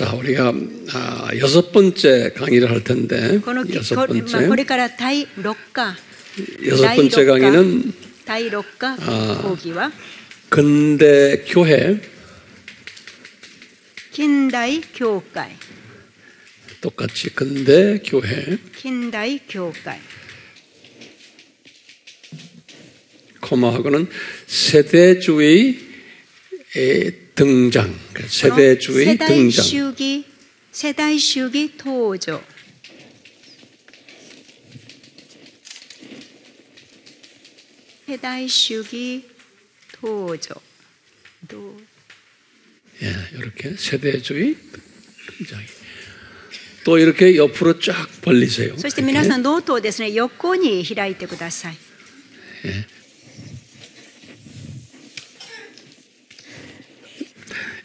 자, 우리가 6번째 강의를 할 텐데, 6번째. これから第6課 6번째 강의는 第6課講義は 근대 교회, 近代教会 똑같이 근대 교회, 近代教会 코마하고는 세대주의 등장, 세대주의 등장. 世代主義登場 世代主義登場 예, 이렇게 세대주의 등장. 또 이렇게 옆으로 쫙 벌리세요. そして皆さんノートをですね横に開いてください。 예.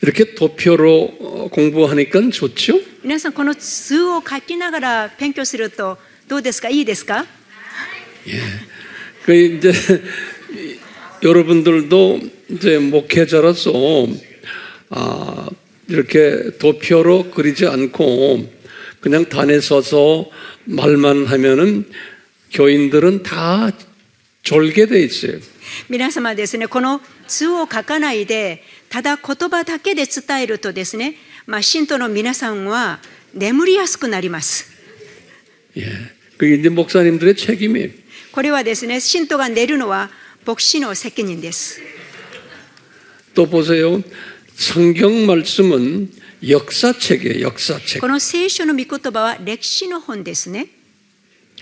이렇게 도표로 공부하니까 좋죠? 皆さんこの図を書きながら勉強するとどうですか？いいですか？ 예. 그 이제 여러분들도 이제 목회자로서 이렇게 도표로 그리지 않고 그냥 단에 서서 말만 하면은 교인들은 다 졸게 돼 있어요. 皆様ですね、この図を書かないでただ言葉だけで伝えるとですね、信徒の皆さんは眠りやすくなります。 예, 그게 이제 목사님들의 책임이에요. これはですね、信徒が寝るのは牧師の責任です。 또 보세요. 성경 말씀은 역사책이에요. 역사책. この聖書の御言葉は歴史の本ですね。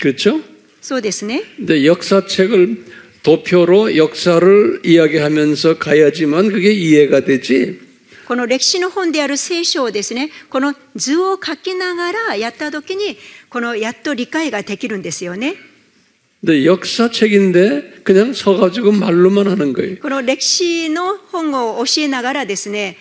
그렇죠? そうですね。 근데 역사책을 도표로 역사를 이야기하면서 가야지만 그게 이해가 되지. この歴史の本である聖書をですね、この図を書きながらやった時にこのやっと理解ができるんですよね。 근데 역사책인데 그냥 서가지고 말로만 하는 거예요. この歴史の本を教えながらですね、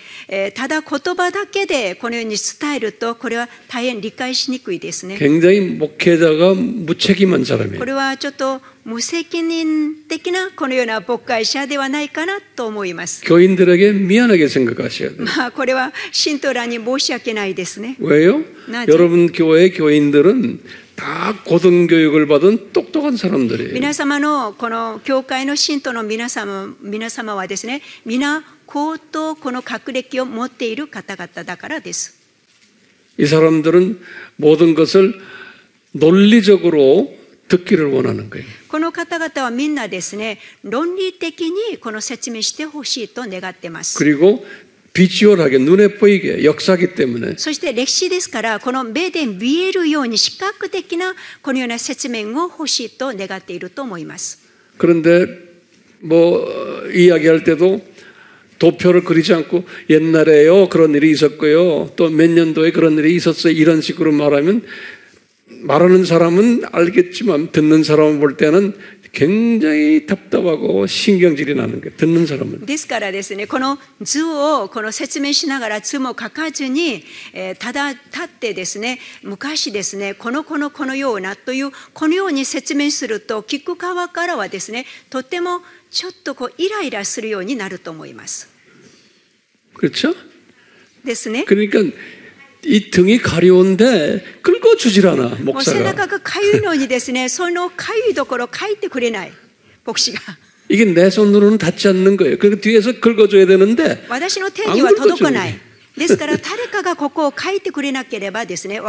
ただ言葉だけでこのように伝えるとこれは大変理解しにくいですね。 굉장히 목회자가 무책임한 사람이에요. これはちょっと無責任的なこのような牧会者ではないかなと思います。 교인들에게 미안하게 생각하셔야 돼요. これは信徒らに申し訳ないですね。 왜요? 여러분 교회 교인들은 다 고등교육을 받은 똑똑한 사람들이에요. 皆様のこの教会の信徒の皆様はですね、皆高等この学歴を持っている方々だからです。 이 사람들은 모든 것을 논리적으로 듣기를 원하는 거예요. この方々はみんなですね、論理的にこの説明してほしいと願っています。 그리고 비주얼하게 눈에 보이게 역사기 때문에 そして歴史ですから、この目で見えるように視覚的なこのような説明を欲しいと願っていると思います。 그런데 뭐 이야기할 때도 도표를 그리지 않고 옛날에요 그런 일이 있었고요 또 몇 년도에 그런 일이 있었어요 이런 식으로 말하면 말하는 사람은 알겠지만 듣는 사람을 볼 때는 굉장히 답답하고 신경질이 나는 거예요. 듣는 사람은. ですからですね、この図をこの説明しながら図も書かずに、ただ立ってですね、昔ですね、このようなというこのように説明すると聞く側からはですね、とてもちょっとイライラするようになると思います。 그렇죠? ですね。 그러니까 이 등이 가려운데 긁어주질 않아 背 목사가. 中がかゆいのにですね、そのかゆいところを書いてくれない牧師が。 이게 내 손으로는 닿지 않는 거예요. 그러니까 뒤에서 긁어줘야 되는데 私の手には届かない。ですから誰かがここを書いてくれなければですね、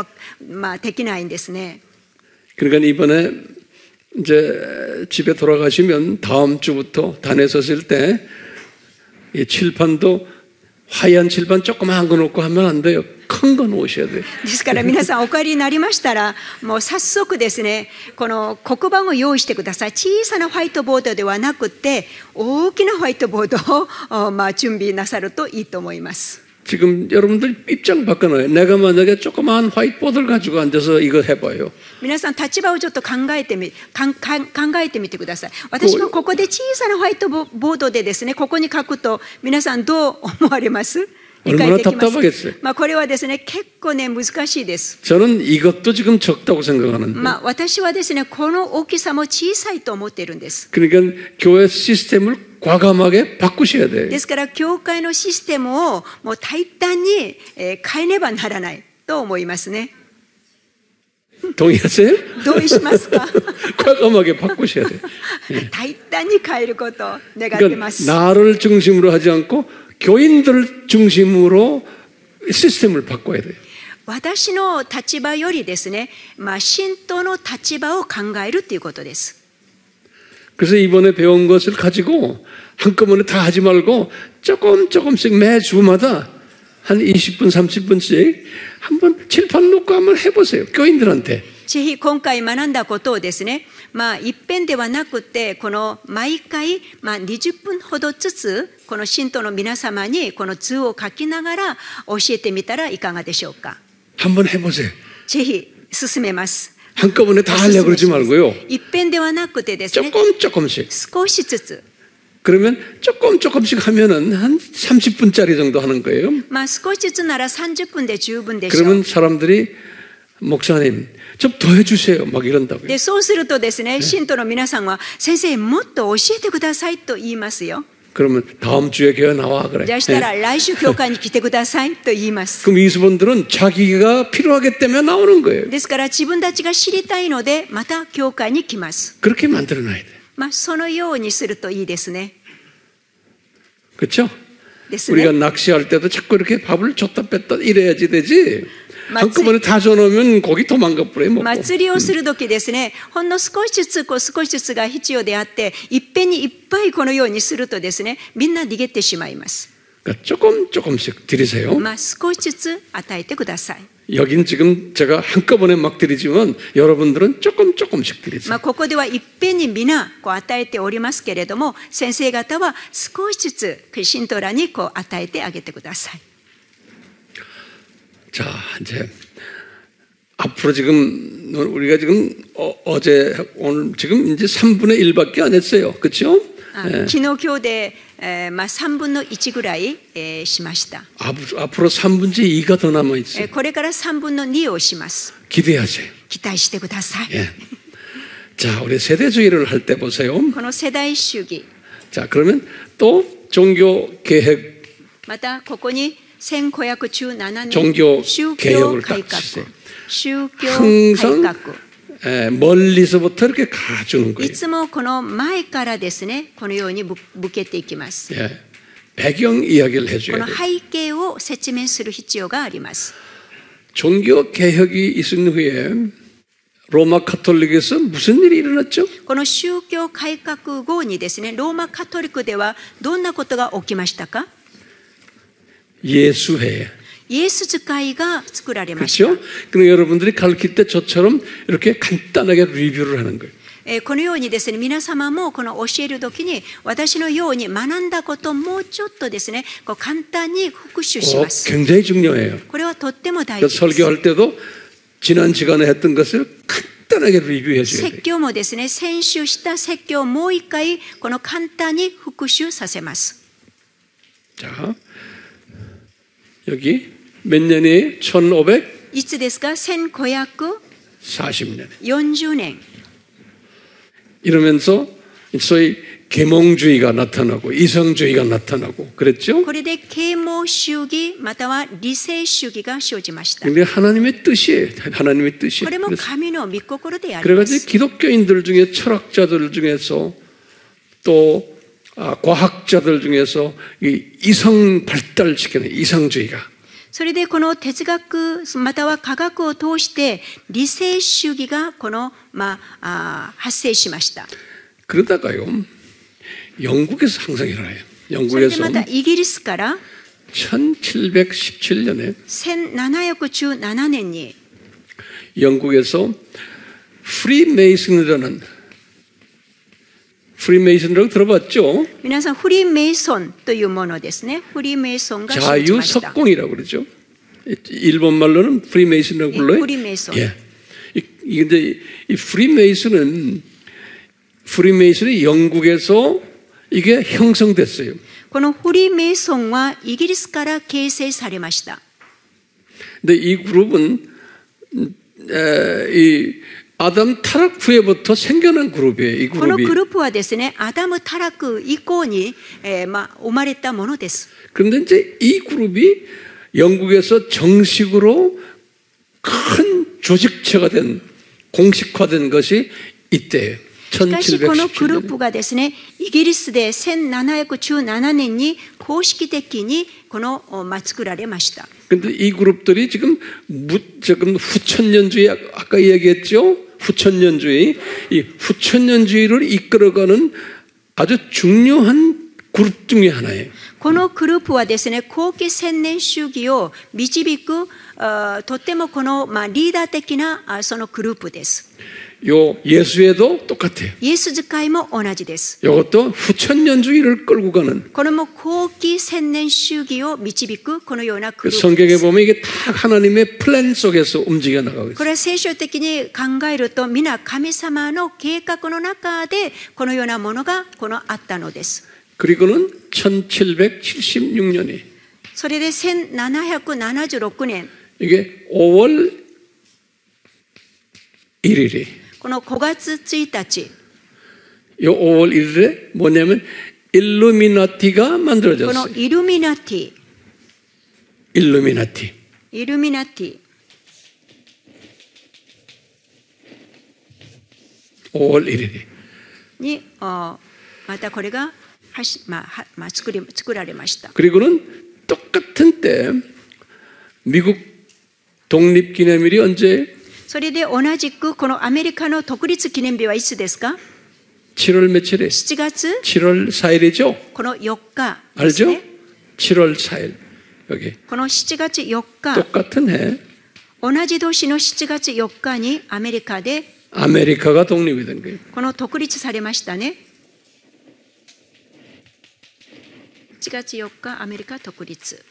できないんですね。 그러니까 이번에 이제 집에 돌아가시면 다음 주부터 단에 서실 때 이 칠판도 하얀 칠판 조그마한 거 놓고 하면 안 돼요. 큰 거 놓으셔야 돼요. ですから皆さんお帰りになりましたら、もう早速ですね、この黒板を用意してください。小さなホワイトボードではなくて、大きなホワイトボードを準備なさるといいと思います。 지금 여러분들 입장 바꿔놔요. 내가 만약에 조그마한 화이트보드를 가지고 앉아서 이거 해봐요. 皆さん立場をちょっと考えてみてください。私がここで小さなホワイトボードでですね、ここに書くと皆さんどう思われます？理解できます？これはですね、結構ね難しいです。 저는 이것도 지금 적다고 생각하는데. 私はですね、この大きさも小さいと思っているんです。 그러니까 교회 시스템을 과감하게 바꾸셔야 돼요. ですから教会のシステムをもう大胆に変えねばならないと思いますね。 동의하세요? 同意しますか？ 과감하게 바꾸셔야 돼요. 大胆に変えることを願ってま 그러니까 す。 나를 중심으로 하지 않고 교인들 중심으로 시스템을 바꿔야 돼요. 私の立場よりですね、信徒の立場を考えるということです。 그래서 이번에 배운 것을 가지고 한꺼번에 다 하지 말고 조금씩 매 주마다 한 20분, 30분씩 한번 칠판 놓고 한번 해보세요. 교인들한테. ぜひ今回学んだことをですね、一遍ではなくて、この毎回、20分ほどずつ、この信徒の皆様にこの図を書きながら教えてみたらいかがでしょうか。 한번 해보세요. ぜひ進めます。 한꺼번에 다 하려고 그러지 말고요. 一遍ではなくてですね、 조금씩. 少しずつ。 그러면 조금씩 하면은 한 30분짜리 정도 하는 거예요. 少しずつなら30分で十分でしょう。 그러면 사람들이 목사님 좀 더 해주세요. 막 이런다고요. でそうするとですね、信徒の皆さんは先生もっと教えてくださいと言いますよ。 그러면 다음 주에 교회 나와 그래. じゃあしたら来週教会に来てくださいと言います。 그럼 이수분들은 자기가 필요하기 때문에 나오는 거예요. ですから自分たちが知りたいのでまた教会に来ます。 그렇게 만들어놔야 돼. そのようにするといいですね。 그렇죠? です 우리가 ね。 낚시할 때도 자꾸 이렇게 밥을 줬다 뺐다 이래야지 되지. 맞지. 한꺼번에 다 줘놓으면 고기 도망가 버려요. 먹고. 釣りをするときですね、ほんの少しずつ少しずつが必要であって、いっぺんにいっぱいこのようにするとですね、みんな逃げてしまいます。 그러니까 조금씩 드리세요. 少しずつ与えてください。 여긴 지금 제가 한꺼번에 막 드리지만 여러분들은 조금씩 드리세요. ここではいっぺんに皆与えておりますけれども、先生方は少しずつ信徒らに与えてあげてください。 자, 이제 앞으로 지금 우리가 지금 어제 오늘 지금 이제 3분의 1밖에 안 했어요. 그렇죠? 昨日今日で3分の1ぐらいしました。 앞으로 3분의 2가 더 남아 있어요. これから3分の2をします。 기대하세요. 期待してください。 예. 자, 우리 세대주의를 할 때 보세요. この世代主義、 자, 그러면 또 종교 개혁 またここに1517 종교 年宗教 개혁을 改 딱 革、 주세요. 宗教改 항상 革。 멀리서부터 이렇게 가주는 い 거예요. つもこの前からですね、このように向けていきます。 예. 배경 이야기를 こ 해줘야 の 돼요. 背景を説明する必要があります。 종교 개혁이 있은 후에 로마 카톨릭에서 무슨 일이 일어났죠? この宗教改革後にですね、ローマカトリックではどんなことが起きましたか？ 예수회. イエス使いが作られました。 그렇죠? 그럼 여러분들이 가르칠 때 저처럼 이렇게 간단하게 리뷰를 하는 거예요. このようにですね、皆様もこの教えるときに私のように学んだことをもうちょっとですね、簡単に復習します。 굉장히 중요해요. これはとっても大 그러니까 事です。 설교할 때도 지난 시간에 했던 것을 간단하게 리뷰해 줘야 説 돼요. 教もですね、先週した説教をもう一回この簡単に復習させます。 자, 여기 몇 년이에요? 1540년. いつですか？1540年。 이러면서 소위 계몽주의가 나타나고 이성주의가 나타나고 그랬죠? これで啓蒙主義または理性主義が生じました。 근데 하나님의 뜻이에요. 하나님의 뜻이에요. これも神の御心でありま 그래가지고 す。 기독교인들 중에 철학자들 중에서 또 과학자들 중에서 이 이성 발달시키는 이성주의가 それでこの哲学または科学を通して理性主義が発生しました。 그러다가요 영국에서 항상 일어나요. それで 영국에서 またイギリスから 1717년에 1717年に 영국에서 프리메이슨이라고 들어봤죠? 皆さんフリーメイソンというものですね。フリーメイソンが生じました。 자유석공이라고 그러죠. 일본 말로는 프리메이슨이라고 불러요. 프리메이슨. 예. 이게 이 프리메이슨이 영국에서 이게 형성됐어요. このフリーメイソンはイギリスから形成されました。 근데 이 그룹은 이 아담 타락 후에부터 생겨난 그룹이에요. 이 この 그룹이. グループはですね、アダムタラク以降に、生まれたものです。 그런데 이제 이 그룹이 영국에서 정식으로 큰 조직체가 된 공식화된 것이 이때예요. しかしこのグルー 1717년. プがですね、イギリスで1717年に公式的にこの、作られました。 근데 이 그룹들이 지금 후천년주의 아까 얘기했죠. 후천년주의 이 후천년주의를 이끌어가는 아주 중요한 그룹 중에 하나예요. このグループはですね、後期千年主義を導くとってもこの、リーダー的なそのグループです。 요 예수에도 똑같아요. イエス使いも同じです。 이것도 후천년주의를 끌고 가는 これも後期千年主義を導くこのようなグループ 성경에 です。 보면 이게 다 하나님의 플랜 속에서 움직여 나가고 こ 있어요. れは聖書的に考えると皆神様の計画の中でこのようなものがあったのです。 그리고는 1776년이 それで1776年 이게 5월 1일이 この5月1日 이 5월 1일에 뭐냐면 일루미나티가 この 만들어졌어요. イルミナティ 일루미나티. イルミナティ 5월 1일이. にまたこれが作られました。 그리고는 똑같은 때 미국 독립기념일이 언제? それで同じくこのアメリカの独立記念日はいつですか？ 7월 며칠에? 7月 7월 4일이죠? この4日です 알죠? ね。 7월 4일. 여기. この7月4日 똑같은 해. 同じ年の7月4日にアメリカで 아메리카가 독립이 된 거예요. この独立されましたね。7月4日アメリカ独立。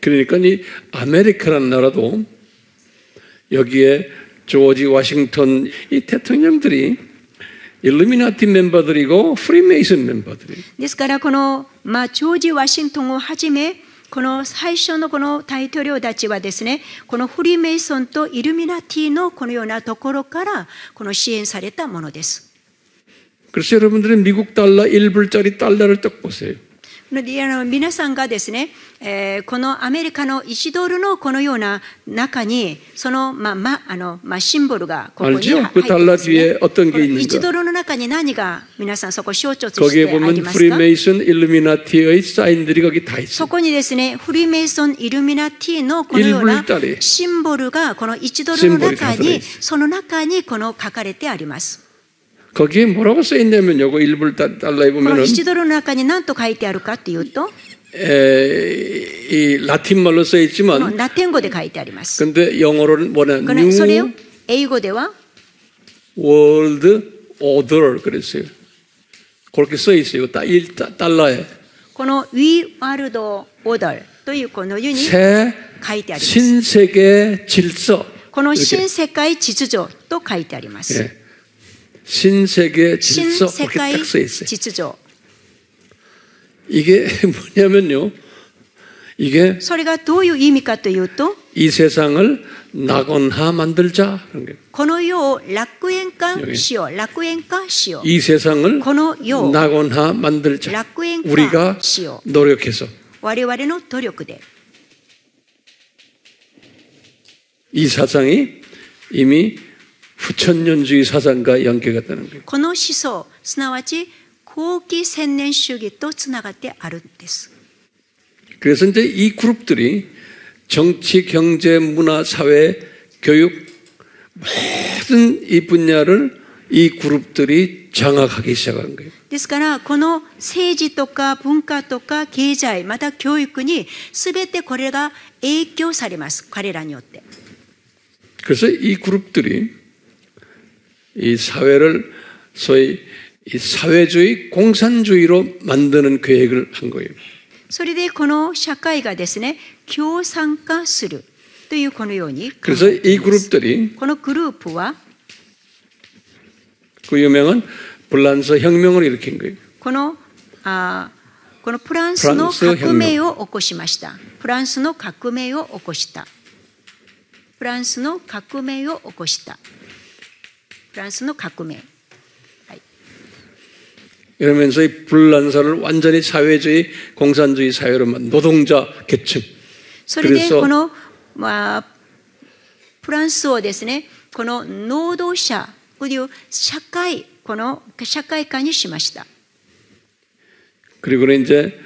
그러니까 이 아메리카라는 나라도 여기에 조지 워싱턴 이 대통령들이 일루미나티 멤버들이고 프리메이슨 멤버들이. ですからこの、ジョージ・ワシントンをはじめこの最初のこの大統領たちはですね、このフリーメイソンとイルミナティのこのようなところからこの支援されたものです。 그래서 여러분들은 미국 달러 1불짜리 달러를 딱 보세요. 皆さんがですね、このアメリカの1ドルのこのような中にその、シンボルがここに入っていますね。1ドルの中に何が皆さんそこ象徴としてありますか？ 프리메이슨 일루미나티의 사인들이 거기 다 있어요. そこにですね、フリーメイソン、イルミナティのこのようなシンボルがこの1ドルの中に、その中にこの書かれてあります。 거기에 뭐라고 써 있냐면 요거 1불 달러에 この 보면은 1ドルの中に何と書いてあるかというと、 이 라틴 말로 써 この 있지만 ラテン語で書いてあります。 근데 영어로는 뭐냐? それを New 英語では World Order 그랬어요. 그렇게 써 있어요. 1달러에 この We World Order というこのように書 새 いてあります。 신세계 질서. この新世界秩序と書いてあります。 예. 신세계 新 질서 世 그렇게 界 딱 써 있어요. 秩序。 이게 뭐냐면요. 이게 それがどういう意味かというと、 이 세상을 낙원화 만들자 그런 거예요. この世を楽園化しよう、楽園化しよう。 이 세상을 この世を 낙원화 만들자. 楽園 우리가 化しよう。 노력해서 我々の努力で。 이 사상이 이미 후천년주의 사상과 연계가 되는 거예요. この思想、すなわち後期千年主義とつながってあるんです。 그래서 이제 이 그룹들이 정치, 경제, 문화, 사회, 교육 모든 이 분야를 이 그룹들이 장악하기 시작한 거예요. ですからこの政治とか文化とか経済また教育に全てこれが影響されます。彼らによって。 그래서 이 그룹들이 이 사회를 소위 이 사회주의 공산주의로 만드는 계획을 한 거예요. それでこの社会がですね、共産化するというこのように。 그래서 이 그룹들이 このグループは 그 유명한 불란서 혁명을 일으킨 거예요. このフランスの革命を起こしました。フランスの革命を起こした。フランスの革命を起こした。フランスの革命。 이러면서 이 불란사를 완전히 사회주의, 공산주의 사회로 만 노동자 계층. それでこのフランスをですね、この労働者という社会、この社会化にしました。 그리고는 이제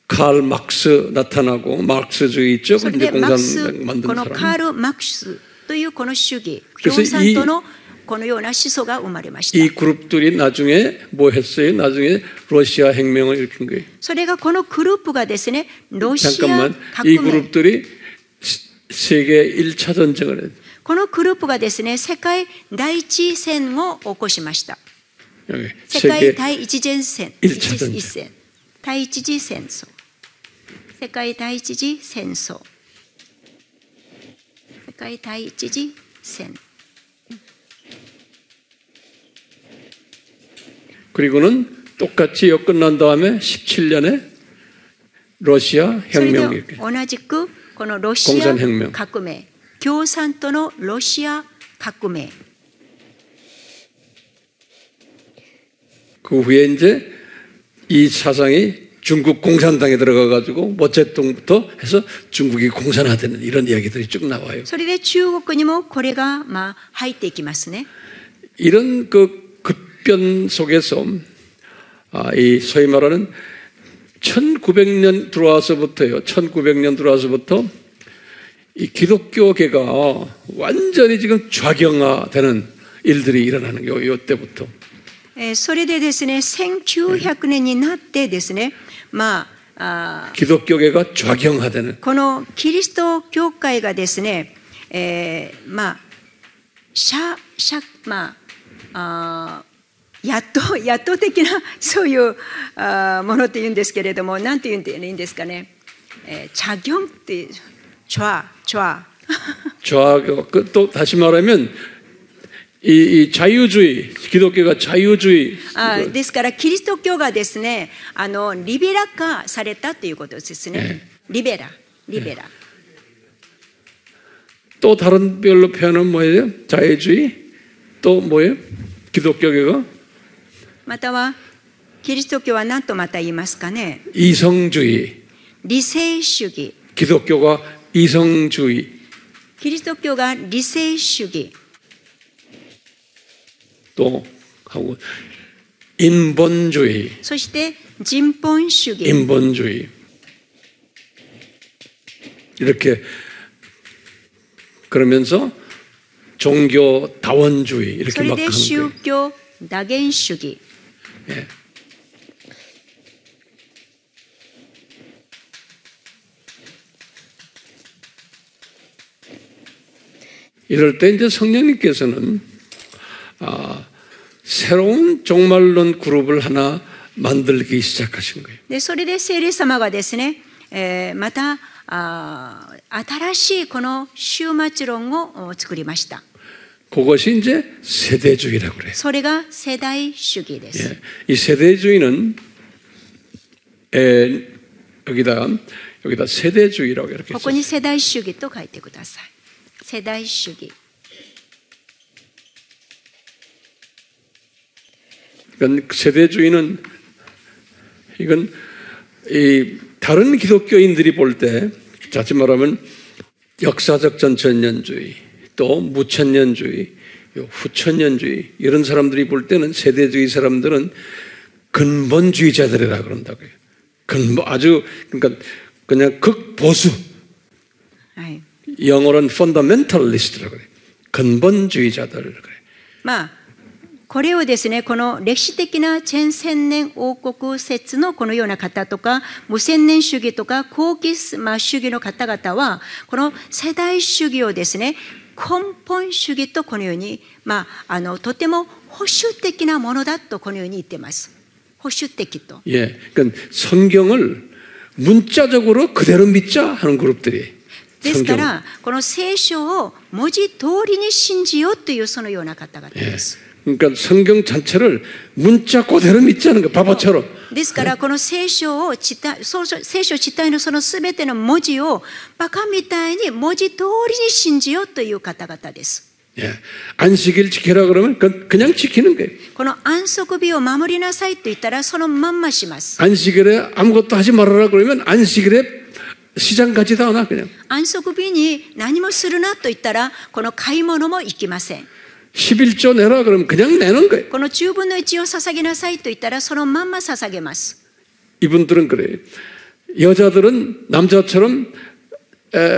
칼 막스 나타나고 마르크스주의 있죠. それで 이제 マクス、 공산 만든 この 사람. カール・マクスというこの主義、 그래서 共産党のこのような思想が生まれました。 이 그룹들이 나중에 뭐 했어요? 나중에 러시아 혁명을 일으킨 거예요. それがこのグループがですね、ロシア 잠깐만, 革 이 命。 그룹들이 세계 1차 전쟁을 했어요. このグループがですね、世界第一戦を起こしました。 여기 世界 세계 第一次戦、 1차 전쟁. 一戦、第一次戦争、世界第一次戦争、世界第一次戦。 그리고는 똑같이 이거 끝난 다음에 17년에 러시아 それ 혁명이 で 이렇게. 同じくこのロシア 공산혁명. 革命、共産党のロシア革命。 그 후에 이제 이 사상이 중국 공산당에 들어가가지고 모택동부터 해서 중국이 공산화되는 이런 이야기들이 쭉 나와요. それで中国にもこれが入っていきますね。 이런 그 급변 속에서 이 소위 말하는 1900년 들어와서부터요. 1900년 들어와서부터 이 기독교계가 완전히 지금 좌경화되는 일들이 일어나는 거예요. 이때부터. それでですね、1900年になってですね、기독교계가 좌경화되는 このキリスト教会がですね、野党的なそういうものって言うんですけれども、何て言うんでいいんですかね、작용って좌 또 다시 말하면 이 자유주의 기독교가 자유주의 ですからキリスト教がですね、リベラ化されたということですね。リベラ。 또 다른 별로 표현은 뭐예요? 자유주의 또 뭐예요? 기독교계가 またはキリスト教は何とまた言いますかね。 이성주의 理性主義。 기독교가 이성주의 キリスト教が理性主義。 또 하고 인본주의 そして人本主義。 인본주의 이렇게 그러면서 종교 다원주의 そ 이렇게 れ 막 で 하는 宗 거예요. 教多元主義。 예. 이럴 때 이제 성령님께서는 새로운 종말론 그룹을 하나 만들기 시작하신 거예요. でそれで聖霊様がですね、また新しいこの終末論を作りました。 그것이 이제 세대주의라고 그래요. それが世代主義です。 예. 이 세대주의는 여기다 세대주의라고 이렇게 ここに世代主義と書いてください。世代主義。 그러니까 세대주의는 이건 이 다른 기독교인들이 볼 때 자칫 말하면 역사적 전천년주의 또 무천년주의 후천년주의 이런 사람들이 볼 때는 세대주의 사람들은 근본주의자들이라 그런다고요. 아주 그러니까 그냥 극보수 はい。 영어로는 펀더멘털리스트라고 그래요. 근본주의자들 그래요. これをですね、この歴史的な千千年王国説のこのような方とか、無千年主義とか、後期主義の方々は、この世代主義をですね、根本主義とこのように、とても保守的なものだとこのように言っています。保守的と。 예, 그러니까 성경을 문자적으로 그대로 믿자 하는 그룹들이. ですから、この聖書を文字通りに信じようというそのような方々です。 그러니까 성경 전체를 문자 그대로 믿자는 거 바보처럼. ですからこの聖書を実体のそのすべての文字をバカみたいに文字通りに信じようという方々です。 예. 안식일 지키라 그러면 그냥 지키는 거예요. この安息日を守りなさいと言ったらそのまんまします。 안식일에 아무것도 하지 말아라 그러면 안식일에 시장 가지도 않아 그냥. 安息日に何もするなと言ったらこの買い物も行きません。 11조 내라 그러면 그냥 내는 거예요. この10分の1を捧げなさいと言ったらそのまんま捧げます。 이분들은 그래요. 여자들은 남자처럼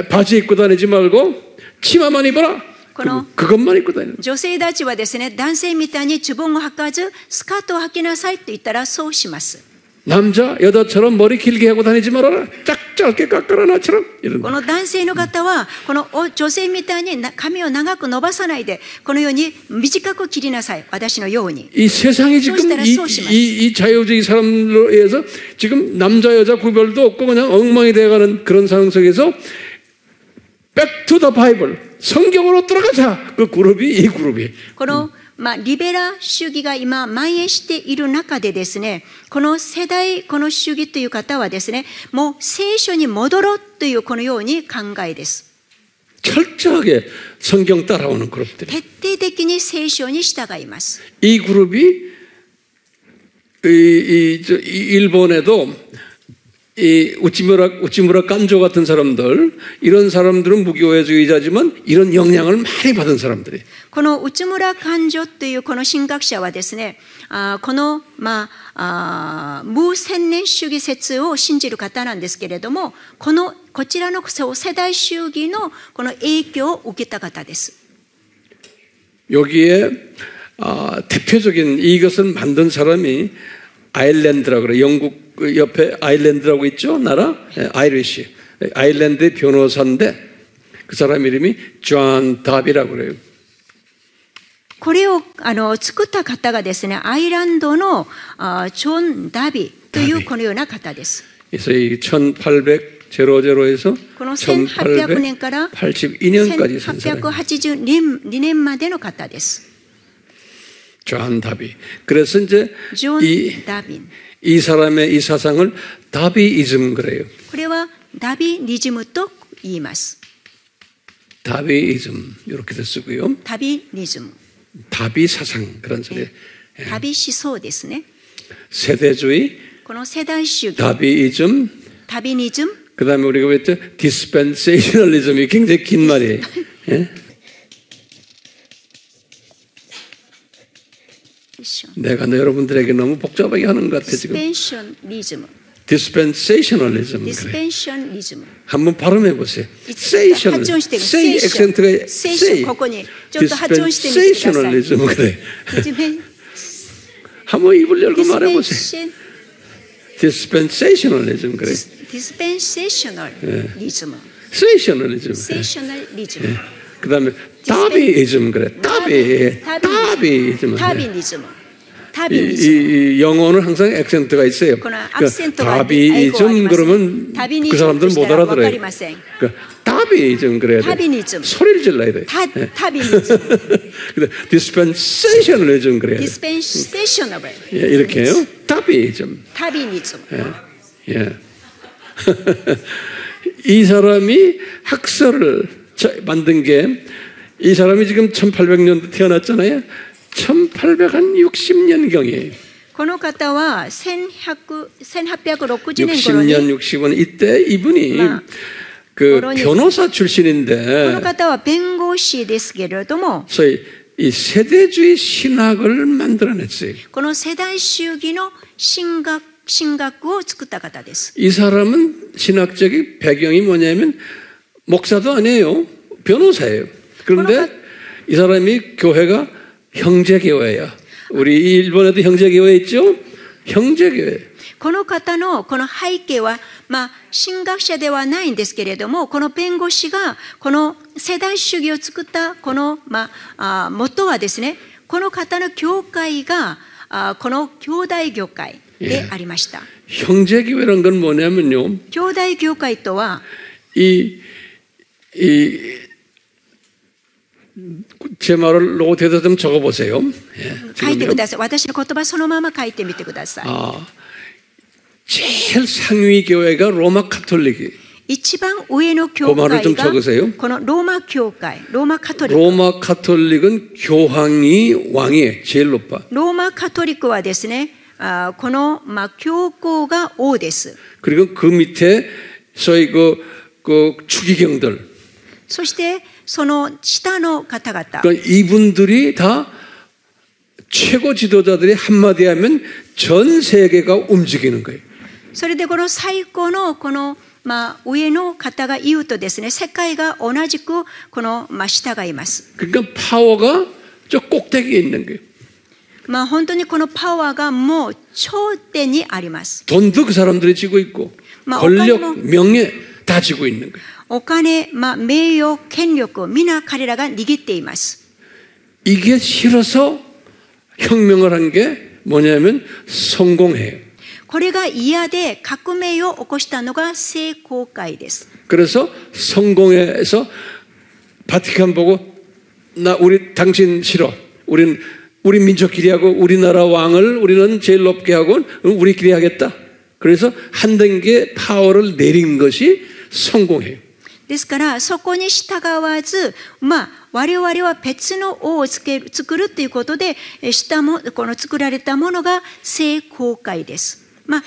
바지 입고 다니지 말고 치마만 입어라. 그것만 입고 다니는. 女性たちはですね、男性みたいにズボンを履かずスカートを履きなさいと言ったらそうします。 남자 여자처럼 머리 길게 하고 다니지 말아라. 짧게 깎아라 나처럼. この男性の方はこの女性みたいに髪を長く伸ばさないでこのように短く切りなさい。私のように。 이 세상이 지금 이 자유주의 사람으로 의해서 지금 남자 여자 구별도 없고 그냥 엉망이 되어가는 그런 상황 속에서 Back to the Bible 성경으로 돌아가자. 그 그룹이 이 그룹이. このリベラ主義が今蔓延している中でですね、この世代、この主義という方はですね、もう聖書に戻ろうというこのように考えです。 철저하게 성경 따라오는 그룹들. 徹底的に聖書に従います。 이 그룹이 일본에도 이 우치무라 깐조 같은 사람들, 이런 사람들은 무교회주의자지만 이런 영향을 많이 받은 사람들이. この内村勘定というこの神学者はですね、この無千年主義説を信じる方なんですけれども、こちらの世代主義のこの影響を受けた方です。 여기에 대표적인 이것을 만든 사람이 아일랜드라고 그래요. 영국 옆에 아일랜드라고 있죠? 나라? 아이리시. 아일랜드의 변호사인데 그 사람 이름이 존 다비라고 그래요. これを作った方がですね、アイランドのジョン・ダビというこのような方です。 그래서 이 1800에서 この1800年から 82년까지 산 사람. 1882年までの方です。 존 다비. 그래서 이제 존 다빈. 이 사람의 이 사상을 다비이즘 그래요. これはダビニズムと言います。 다비이즘 이렇게도 쓰고요. ダビニズム。 다비 사상 그런 소리. ダビ思想ですね。 세대주의. この世代主義。 다비이즘. ダビニズム。 그다음에 우리가 왜 또 디스펜세이셔널리즘이 굉장히 긴 말이에요. 예? 내가 여러분들에게 너무 복잡하게 하는 것 같아 지금. 디스펜세이셔널리즘. 디스펜셔널리즘. 한번 발음해 보세요. 세이셔널. 세이 액센트가 세이. 디스펜세이셔널리즘 그래. 한번 입을 열고 말해 보세요. 디스펜세이셔널리즘 그래. 디스펜세이셔널리즘. 세이셔널리즘. 세이셔널리즘. 그다음에 다비이즘 그래. 다비이즘. 다비니즘. 이 영어는 항상 액센트가 있어요. 다비이즘 그러면 그 사람들은 못 알아들어요. 다비이즘 그래야 돼. 소리를 질러야 돼. 다비니즘. 디스펜세이셔널리즘 그래야 돼. 디스펜세이셔널. 이렇게 해요. 다비이즘. 다비니즘. 예. 이 사람이 학설을 만든 게 이 사람이 지금 1800년도 태어났잖아요. 1860년경이에요. この方は1860年 60년, 60년 이때 이분이 그 변호사 출신인데 この方は弁護士ですけれども 소위 이 세대주의 신학을 만들어냈어요. この世代主義の神学を作った方です。 이 사람은 신학적인 배경이 뭐냐면 목사도 아니에요. 변호사예요. 그런데 이 사람이 교회가 형제교회야. 우리 일본에도 형제교회 있죠? 형제교회. この方のこの背景は、神学者ではないんですけれども、この弁護士がこの世代主義を作ったこの、元はですね、この方の教会がこの兄弟教会でありました。 형제교회란 건 뭐냐면요. 兄弟教会とは제 말을 노트에다 좀 적어보세요. 예, 書いて 지금요. ください。私の言葉そのまま書いてみてください。 제일 상위 교회가 로마 카톨릭이. 一番上の教 그 말을 会 좀 が 적으세요. このローマ教会、ローマカトリック。 로마 카톨릭은 교황이 왕이에요. 제일 높아. ローマカトリックはですね、この教皇が王です。 그리고 그 밑에 소위 그 추기경들. そしてその下の方々。 그러니까 이분들이 다 최고 지도자들이 한마디 하면 전 세계가 움직이는 거예요. それでこの最高のこの上の方が言うとですね、世界が同じくこの従います。 그러니까 파워가 저 꼭대기에 있는 거예요. 本当にこのパワーがもう頂点にあります。 돈도 그 사람들이 쥐고 있고 권력, 명예 다 쥐고 있는 거예요. お金、名誉、権力、皆彼らが握っています。 이게 싫어서 혁명을 한 게 뭐냐면 성공해요. これが嫌で革命を起こしたのが聖公会です。 그래서 성공해서 바티칸 보고 당신 싫어. 우리 민족끼리 하고 우리나라 왕을 우리는 제일 높게 하고 우리끼리 하겠다. 그래서 한 단계 파워를 내린 것이 성공해요. ですからそこに従わず、我々は別の王を作るということで、この作られたものが聖公会です。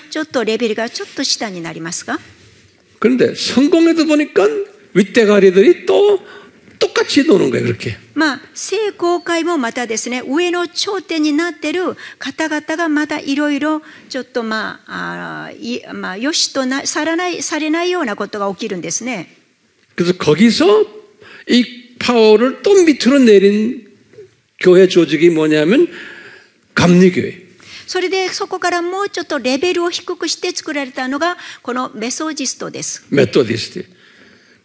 ちょっとレベルがちょっと下になりますが。 그런데 성공해도 보니까 윗대가리들이 또 똑같이 노는 거예요, 그렇게. 聖公会もまたですね、上の頂点になっている方々がまたいろいろちょっとよしとされないようなことが起きるんですね。 그래서 거기서 이 파워를 또 밑으로 내린 교회 조직이 뭐냐면 감리교회. それでそこからもうちょっとレベルを低くして作られたのがこのメソジストです。 메토디스트.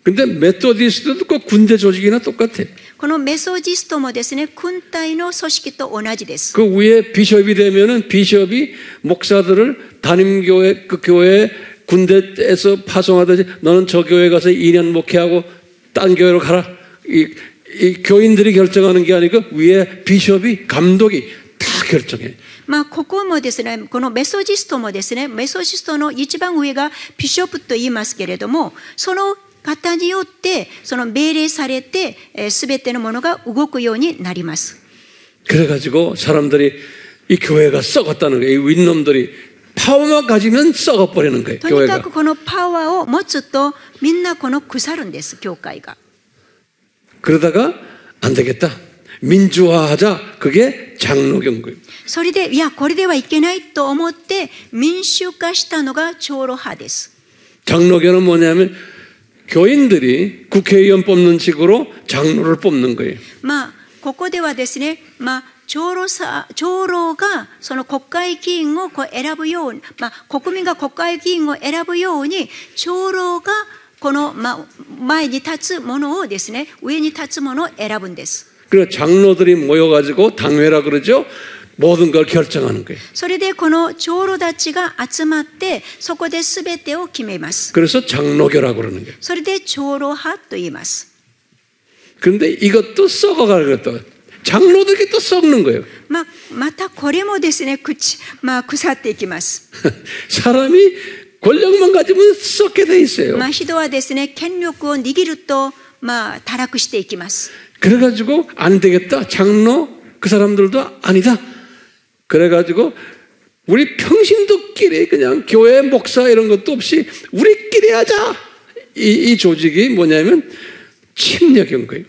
근데 메토디스트도 그 군대 조직이나 똑같아. このメソジストもですね、軍隊の組織と同じです。 그 위에 비숍이 되면은 비숍이 목사들을 담임교회 그 교회 군대에서 파송하듯이 너는 저 교회 가서 2년 목회하고 딴 교회로 가라. 이 교인들이 결정하는 게 아니고 위에 비숍이 감독이 다 결정해. ここもですね、このメソジストもですね、メソジストの一番上がビショップと言いますけれども、その方によってその命令されて全てのものが動くようになります。 그래가지고 사람들이 이 교회가 썩었다는 거예요. 이 윗놈들이 파워만 가지면 썩어버리는 거예요. とにかくこのパワーを持つとみんなこの腐るんです、教会が。 그러다가 안 되겠다. 민주화하자. 그게 장로교인 거예요. それでこれではいけないと思って民主化したのが長老派です。 장로교는 뭐냐면 교인들이 국회의원 뽑는 식으로 장로를 뽑는 거예요. ここではですね、長老がその国会議員を選ぶように、国民が国会議員を選ぶように長老がこの前に立つものをですね、上に立つものを選ぶんです。 그래서 장로들이 모여가지고 당회라 그러죠. 모든 걸 결정하는 거예요. それでこの長老たちが集まってそこで全てを決めます。 그래서 장로교라고 그러는 거예요. それで長老派と言います。 그런데 이것도 썩어가는 것도 장로들이 또 썩는 거예요. またこれもですね、腐っていきます。 사람이 권력만 가지면 썩게 돼 있어요. 人はですね、権力を握ると堕落していきます。 그래가지고 안 되겠다. 장로 그 사람들도 아니다. 그래가지고 우리 평신도끼리 그냥 교회 목사 이런 것도 없이 우리끼리 하자. 이 조직이 뭐냐면 침략인 거예요.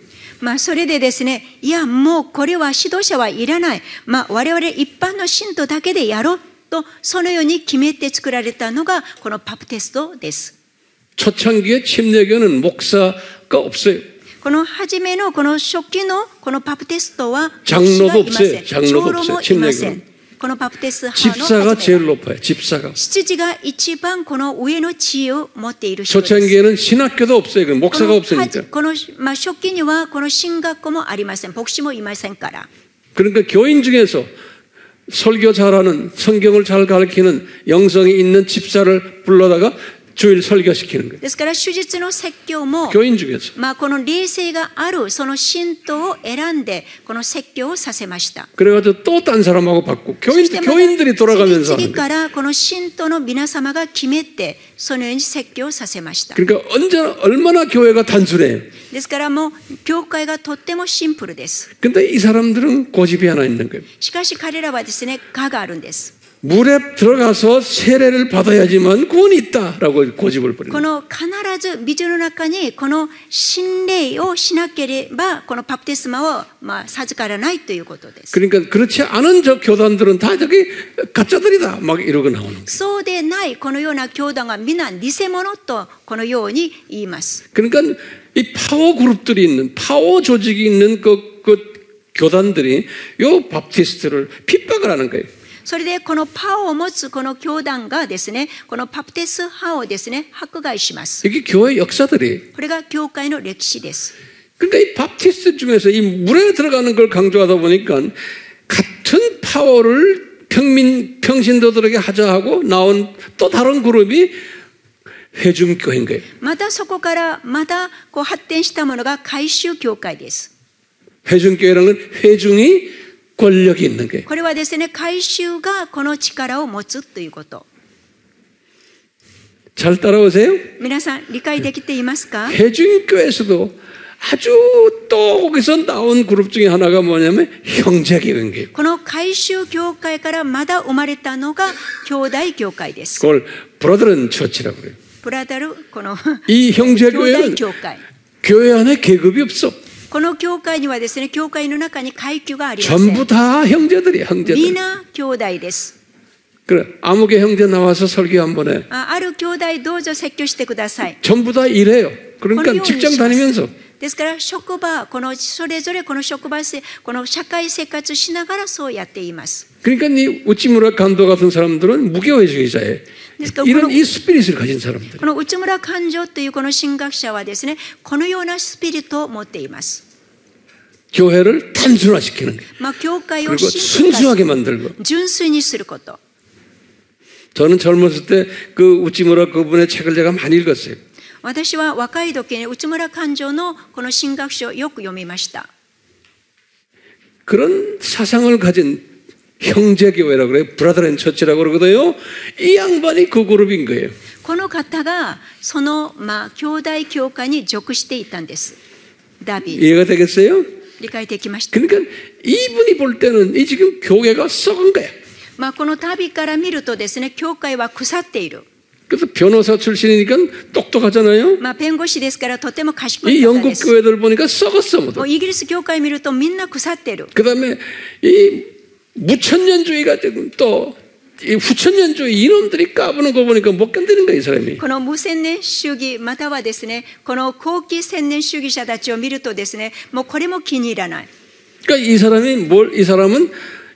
それでですね、もうこれは指導者はいらない。我々一般の信徒だけでやろうとそのように決めて作られたのがこのバプテストです。 초창기에 침례교는 목사가 없어요. この初めのこの初期のこのバプテストは장로도 없어요. 장로도 없어요. いません。 침례교는 このバプテス派の 집사가 제일 높아요. 집사가. 執事が一番この上の地位を持っている人です。 초창기에는 신학교도 없어요. 목사가 없으니까. この初期にはこの神学校もありません。牧師もいませんから。 그러니까 교인 중에서 설교 잘하는 성경을 잘 가르치는 영성이 있는 집사를 불러다가 주일 설교시키는 거예요. ですから手術の説教も 교인 중에서. この霊性があるその信徒を選んでこの説教をさせました。 그래가지고 또 딴 사람하고 받고 そしてまた 교인들이 돌아가면서 次 하는 々か 거예요. らこの信徒の皆様が決めてそのように説教をさせました。 그러니까 언제나 얼마나 교회가 단순해요. ですからもう教会がとってもシンプルです。 근데 이 사람들은 고집이 하나 있는 거예요. しかし彼らはですね、我があるんです。 물에 들어가서 세례를 받아야지만 구원이 있다라고 고집을 부리는 こ 거예요. の必ず水の中にこの洗礼をしなければこのバプテスマを授からないということです。 그러니까 그렇지 않은 저 교단들은 다 저기 가짜들이다 막 이러고 나오는 거예요. そうでないこのような教団が皆偽物とこのように言います。 그러니까 이 파워 그룹들이 있는 파워 조직이 있는 그 교단들이 요 바프티스트를 핍박을 하는 거예요. それでこのパワーを持つこの教団がですね、このバプテス派をですね、迫害します。 이게 교회 역사들이. これが教会の歴史です。 그러니까 이 바프티스트 중에서 이 물에 들어가는 걸 강조하다 보니까 같은 파워를 평신도들에게 하자 하고 나온 또 다른 그룹이 회중교회인 거예요. またそこからまたこう発展したものが改宗教会です。 회중교회라는 회중이 권력이 있는 거예요. これはですね、改宗がこの力を持つということ。 잘 따라오세요? 皆さん理解できていますか？ 회중교회에서도 아주 또 거기서 나온 그룹 중에 하나가 뭐냐면 형제교회인 거예요. この改宗教会からまだ生まれたのが兄弟教会です。 그걸 브라더런 처치라고 그래요. ブラダルこの 이 兄弟 형제교회는 教会。 교회 안에 계급이 없어. この教会にはですね、教会の中に階級がありません。 전부 다 형제들이야, 형제들. みんな兄弟です。 그래, 아무개 형제 나와서 설교 한 번에 ある兄弟どうぞ説教してください。 전부 다 일해요. この 그러니까 ように 직장 します。 다니면서 ですから職場、このそれぞれこの職場この社会生活しながらそうやっています。 그러니까 이 우찌무라 간도 같은 사람들은 무교회주의자예요. 이런 이 스피릿을 가진 사람들. この内村勘定というこの神学者はですね、このようなスピリットを持っています。 교회를 단순화시키는 거예요. 教会を 그리고 순수하게 만들고. 純粋にすること。 저는 젊었을 때 그 우찌무라 그분의 책을 제가 많이 읽었어요. 私は若い時に内村勘定のこの神学書をよく読みました。 그런 사상을 가진 형제교회라고 그래요. 브라더랜 처치라고 그러거든요. 이 양반이 그 그룹인 거예요. この方がその兄弟教会に属していたんです。ダビー。 이해가 되겠어요? 理解できました。 그러니까 이분이 볼 때는 이 지금 교회가 썩은 거야. この旅から見るとですね、教会は腐っている。 그래서 변호사 출신이니까 똑똑하잖아요. 弁護士ですからとても賢い 이 方 영국 です。 교회들 보니까 썩었어 모두. イギリス教会見るとみんな腐っている。 그다음에 이 무천년주의가 지금 또 이 후천년주의 이놈들이 까부는 거 보니까 못 견디는 거야 이 사람이. この無千年主義またはですね、この後期千年主義者たちを見るとですね、もうこれも気に入らない。 그러니까 이 사람은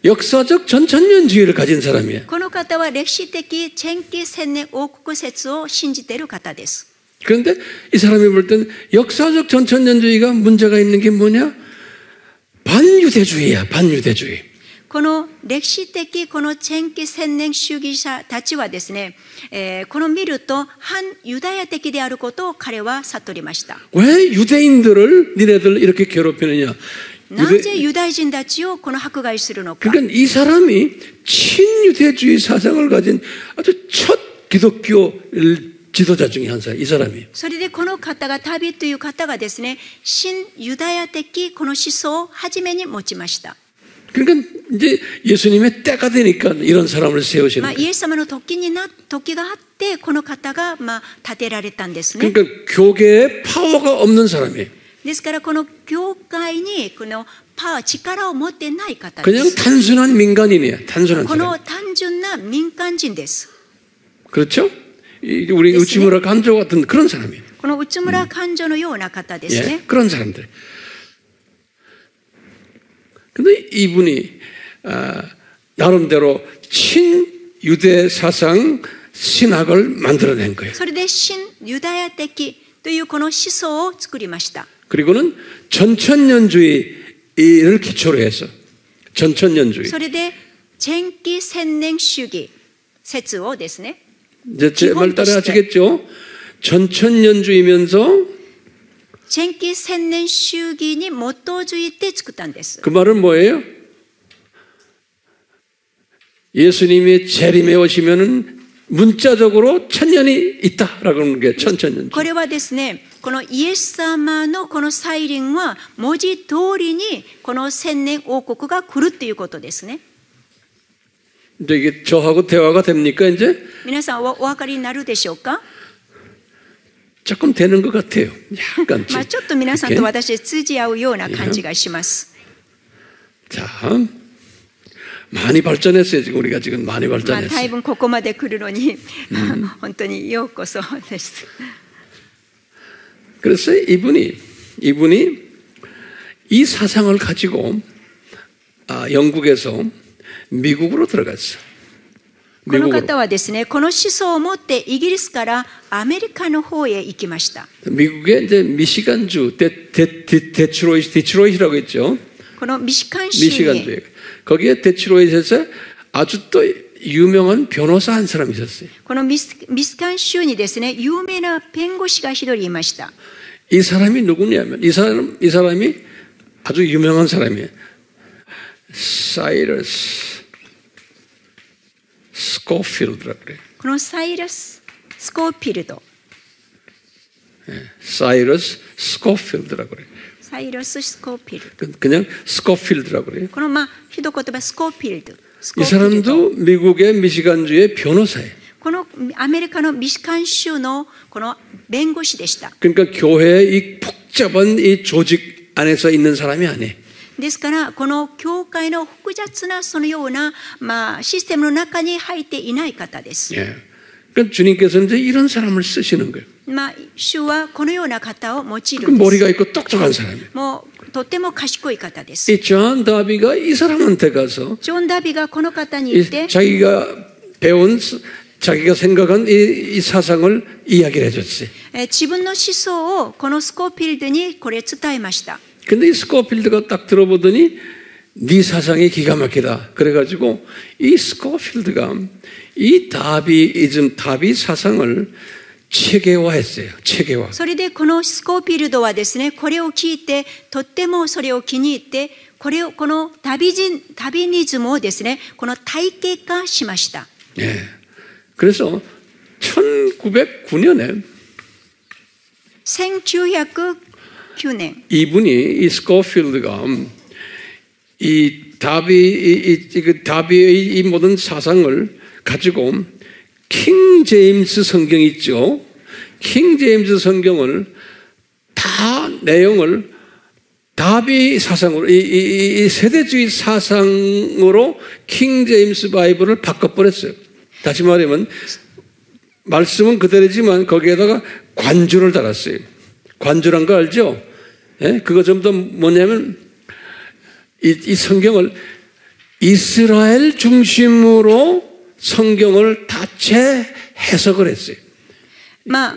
역사적 전천년주의를 가진 사람이야. この方は歴史的千期千年王国説を信じている方です。 그런데 이 사람이 볼 때는 역사적 전천년주의가 문제가 있는 게 뭐냐? 반유대주의야, 반유대주의. この歴史的この千期千年主義者たちはですね、この見ると反ユダヤ的であることを彼は悟りました。 왜 유대인들을 니네들 이렇게 괴롭히느냐? なぜユダヤ人たちをこの迫害するのか。 그러니까 이 사람이 친유대주의 사상을 가진 아주 첫 기독교 지도자 중에 한 사람, 이 사람이. それでこの方がタビという方がですね、新ユダヤ的この思想を初めに持ちました。 그러니까 이제 예수님의 때가 되니까 이런 사람을 세우시는 거예요. イエス様の時があってこの方が立てられたんですね。 그러니까 교계에 파워가 없는 사람이에요. ですからこの教会にこの力を持ってない方で 그냥 す。 단순한 민간인이에요. 단순한 この 사람. 単純な民間人です。 그렇죠? 우리 우치무라 간조 같은 그런 사람이에요. この内村勘定のような方です 예, ね。 그런 사람들. 근데 이분이 나름대로 친유대 사상 신학을 만들어낸 거예요. それで新ユダヤ的というこの思想を作りました。 그리고는 전천년주의를 기초로 해서 전천년주의. それで千期千年主義説をですね、 이제 제 말 따라 하시겠죠? 전천년주이면서 千期千年主義に基づいて作ったんです。 그 말은 뭐예요? 예수님이 재림에 오시면은 문자적으로 천년이 있다라고 하는 게 천천년주. これはですね、このイエス様のこの再臨は文字通りにこの千年王国が来るということですね。 이제 이게 저하고 대화가 됩니까 이제? 皆さんお分かりになるでしょうか？ 조금 되는 것 같아요. 약간. まあちょっと皆さんと私通じ合うような感じがします。 자, 많이 발전했어요. 지금 우리가 지금 많이 まあ 발전했어요. 大分ここまで来るのに本当にようこそです。 그래서 이분이 이 사상을 가지고 영국에서 미국으로 들어갔어. この方はですね、この思想を持ってイギリスからアメリカの方へ行きました。 미국의 이제 미시간주 데트로이트라고 했죠. このミシガン州に 미시간주에 거기에 데트로이트에서 아주 또 유명한 변호사 한 사람이 있었어요. このミシガン州にですね、有名な弁護士が一人いました。 이 사람이 누구냐면 이 사람이 아주 유명한 사람이에요. 사이러스 스코필드라고 그래요. このサイラス・スコーピルド、 사이러스 스코필드라고 그래요. サイラス・スコーピルド、 그냥 스코필드라고 그래요. この一言葉スコーピルド、 이 사람도 미국의 미시간주의 변호사예요. このアメリカのミシガン州のこの弁護士でした。 그러니까 교회의 이 복잡한 이 조직 안에서 있는 사람이 아니에요. ですからこの教会の複雑なそのようなシステムの中に入っていない方です。 예. 그러니까 주님께서는 이제 이런 사람을 쓰시는 거예요. 主はこのような方を用いる 그 んです。 머리가 있고 똑똑한 사람이에요. もうとても賢い方です。 이 존 다비가 이 사람한테 가서 ジョン・ダビがこの方に言って、 자기가 배운 자기가 생각한 이 사상을 이야기를 해줬어요. 自分の思想をこのスコーピルドにこれ伝えました。 근데 이 스코필드가 딱 들어보더니 네 사상이 기가 막히다. 그래가지고 이 스코필드가 이 다비 사상을 체계화했어요. 체계화. それでこのスコーピルドはですね、これを聞いてとってもそれを気に入って、このダビニズムをですね、この体系化しました。 예. 그래서 1909년에 1909年 이분이 이 스코필드가 이 다비의 이 모든 사상을 가지고 킹 제임스 성경 있죠. 킹 제임스 성경을 다 내용을 다비 사상으로 이 세대주의 사상으로 킹 제임스 바이블을 바꿔버렸어요. 다시 말하면 말씀은 그대로지만 거기에다가 관주를 달았어요. 관주란 거 알죠? 예? 그거 좀 더 뭐냐면 이 성경을 이스라엘 중심으로 성경을 다 재해석을 했어요.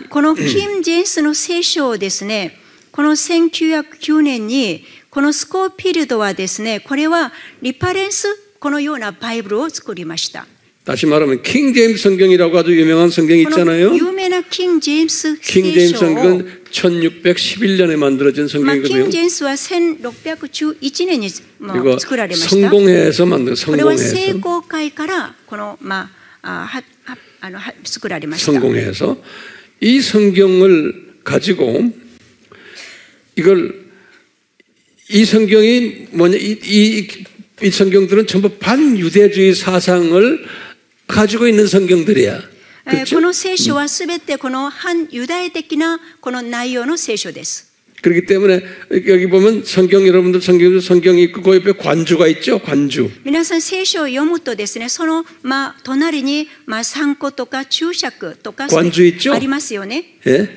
このキン・ジェームスの聖書をですね、この1909年にこのスコーピルドはですね、これはリパレンスこのようなバイブルを作りました。 다시 말하면 킹 제임스 성경이라고 아주 유명한 성경이 있잖아요. 有名なキン・ジェームス 킹 聖 제임스 書を 성경은 1611년에 만들어진 キ 성경이거든요. ン・ジェームスは1611年に 이거 作られました。 성공회에서 만든 これは聖 성공회에서 公会からこの作られました。 성공회에서 이 성경을 가지고 이 성경이 뭐냐 이 성경들은 전부 반유대주의 사상을 가지고 있는 성경들이야. この聖書はすべてこの反ユダヤ的なこの内容の聖書です。 그렇기 때문에 여기 보면 여러분들 성경이 있고 그 옆에 관주가 있죠. 관주. 皆さん聖書を読むとですね、その隣に参考とか注釈とか 관주 있죠. ありますよね。 예?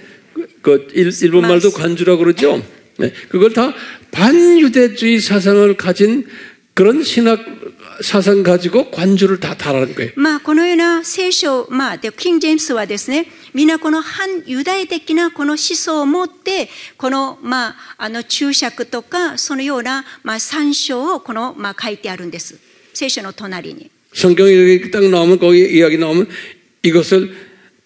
그 일본 말도 관주라고 그러죠. 네. 그걸 다 반유대주의 사상을 가진 그런 신학 사상 가지고 관주를 다 달아낸 거예요. このような聖書、キン・ジェームスはですね、みんなこの反ユダヤ的なこの思想を持って、この注釈とかそのような参照を書いてあるんです。聖書の隣に。 성경이 이렇게 딱 나오면 거기 이야기 나오면 이것을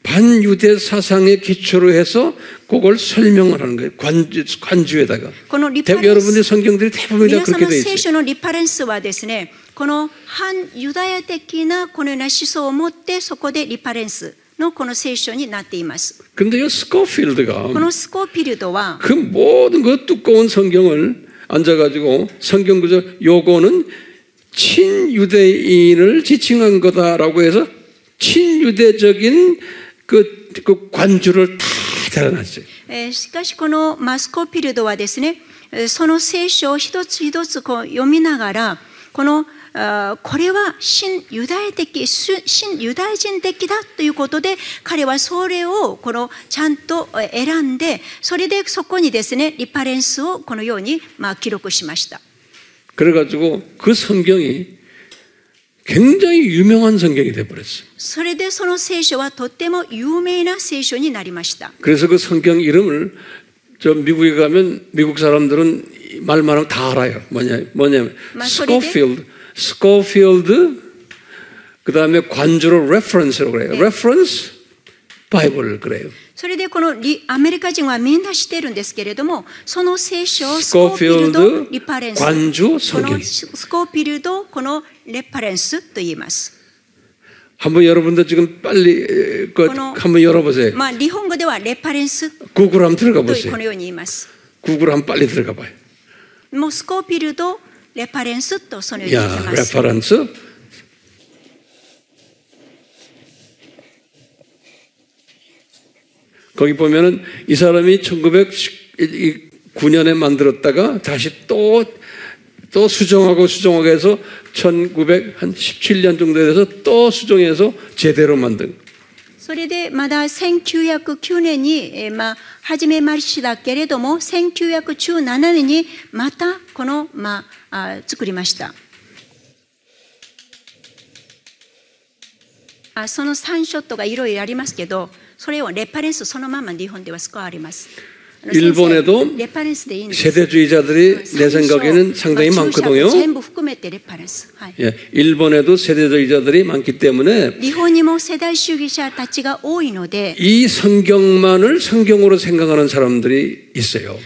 반유대 사상의 기초로 해서 그걸 설명을 하는 거예요. 관주에다가. このリファレンス 여러분의 성경들이 대부분 다 皆さ 그렇게 んの 돼 聖 있어요. 書のリファレンスはですね、この反ユダヤ的なこのような思想を持ってそこでリファレンスのこの聖書になっています。 근데 이 스코필드가 このスコーピルドは 그 모든 그 두꺼운 성경을 앉아가지고 성경 구절 요거는 친유대인을 지칭한 거다라고 해서 친유대적인 그 관주를 다 달아놨어요. しかしこのスコーピルドはですね、その聖書を一つ一つこう読みながら、これは新ユダヤ人的だということで、彼はそれをちゃんと選んで、それでそこにですね、リファレンスをこのように記録しました。 그래가지고 그 성경이 굉장히 유명한 성경이 돼버렸어요. それでその聖書はとっても有名な聖書になりました。 그래서 그 성경 이름을 저 미국에 가면 미국 사람들은 말만 하면 다 알아요. 뭐냐면 스코필드 그 다음에 관주로 레퍼런스라고 그래요. 레퍼런스 바이블 그래요. それでこのアメリカ人はみんな知っているんですけれども、その聖書をスコーピルドリファレンス、このスコーピルドこのレファレンスと言います。 한번 여러분도 지금 빨리 한번 열어보세요. 日本語ではレファレンス 구글 한번 들어가 と 보세요. このように言います。 구글 한번 빨리 들어가 봐요. もうスコーピルドレファレンスとそのように言って 야, ます。 레퍼런스. 거기 보면은 이 사람이 1909년에 만들었다가 다시 또 수정하고 해서 1917년 정도 돼서 또 수정해서 제대로 만든. それでまだ1909年に始めましたけれども、1917年にまたこの作りました。その3ショットがいろいろありますけど、それをレファレンスそのまま日本では使われます。 일본에도 세대주의자들이 내 생각에는 상당히 많거든요. 예, 일본에도 세대주의자들이 많기 때문에 이 성경만을 성경으로 생각하는 사람들이 있어요.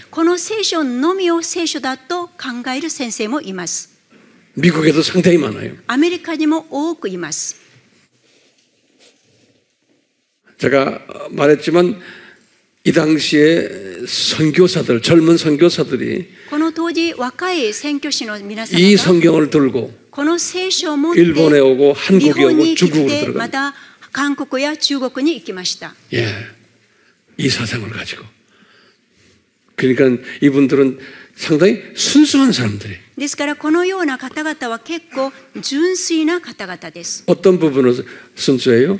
미국에도 상당히 많아요. 제가 말했지만 이 당시에 선교사들, 젊은 선교사들이 이 성경을 들고 일본에 오고 한국에 오고 중국으로 들어가. 예, 이 사상을 가지고. 그러니까 이분들은 상당히 순수한 사람들이에요. 어떤 부분으로 순수해요?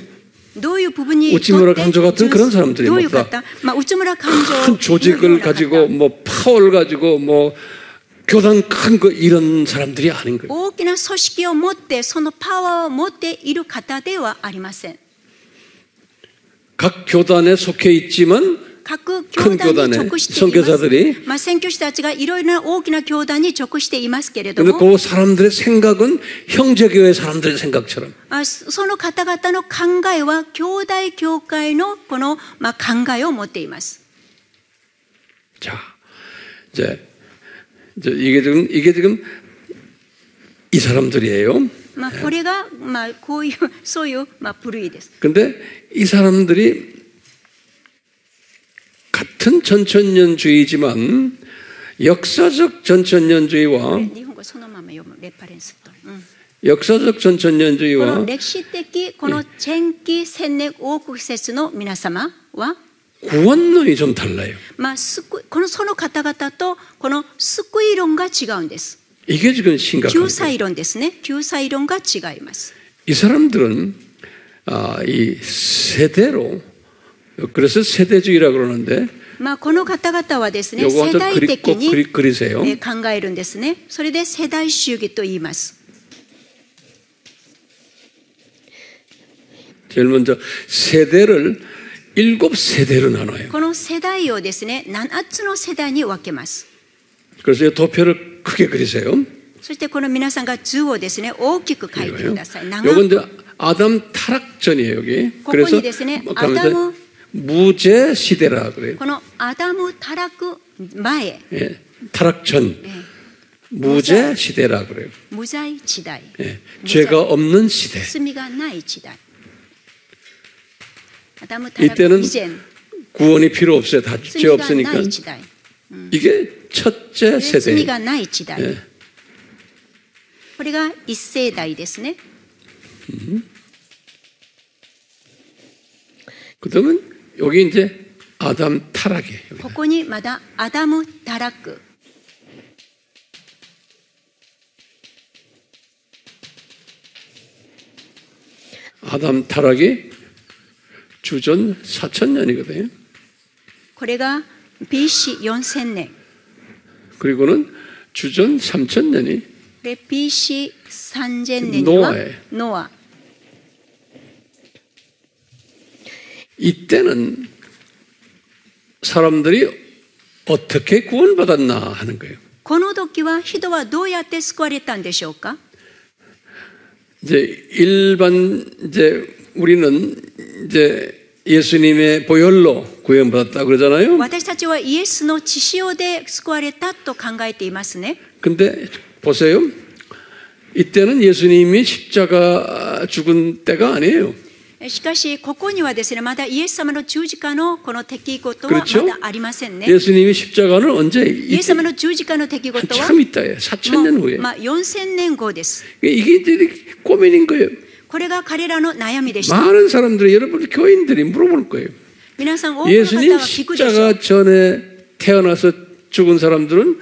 우치무라 간조 같은 그런 사람들입니다. 큰 조직을 가지고 뭐 파워를 가지고 뭐 교단 큰 거 이런 사람들이 아닌 거예요. 각 교단에 속해 있지만 큰 교단의 선교사들이 그런데 그 사람들의 생각은 형제교회 사람들의 생각처럼 자, 이제 이게 지금 이 사람들이에요. 근데 이 사람들이 같은 전천년주의지만 역사적 전천년주의와 구원론이 좀 달라요. 이게 지금 심각한 거예요. 이 사람들은 이 세대로 그래서 세대주의라고 그러는데 この方々はですね、世代的に考えるんですね。それで世代主義と言います。 제일 먼저 세대를 7세대로 나눠요. この世代をですね、7つの世代に分けます。 그래서 이 도표를 크게 그리세요. そしてこの皆さんが図をですね、大きく書いてください。요건 아담 타락 전이에요, 여기. ここにですね、アダム 무죄 시대라 그래요. このアダムタラク前、 예, 타락 전 무죄 시대라 그래요. 無罪時代、 예, 죄가 없는 시대. 罪がない時代。アダムタラク 이때는 以前、 구원이 필요 없어요. 다 죄 罪が 없으니까. ない時代。 이게 첫째 罪 세대. がない時代。 예. これが一世代ですね。 그다음은 여기 이제 아담 타락이에요. ここにまだアダムタラク。 아담 타락이 주전 4,000년이거든요. これが BC 4000年。 그리고는 주전 3,000년이 で BC 3000年には 노아예요. ノア。 이때는 사람들이 어떻게 구원받았나 하는 거예요. この時は人はどうやって救われたんでしょうか。 이제 일반 이제 우리는 이제 예수님의 보혈로 구원받았다 그러잖아요. 私たちはイエスの血潮で救われたと考えていますね。 근데 보세요. 이때는 예수님이 십자가 죽은 때가 아니에요. しかしここにはですね、まだイエス様の十字架のこの出来事はま 그렇죠? だありませんね。 예수님이 십자가는 언제? イエス様の十字架の出来事は 한참 있다예요. 4,000년 もう 후에. 4000年後です。 이게 이제 고민인 거예요. これが彼らの悩みでした。 많은 사람들이 여러분 교인들이 물어볼 거예요. 皆さん多くの方 예수님 は聞くでしょう。 십자가 전에 태어나서 죽은 사람들은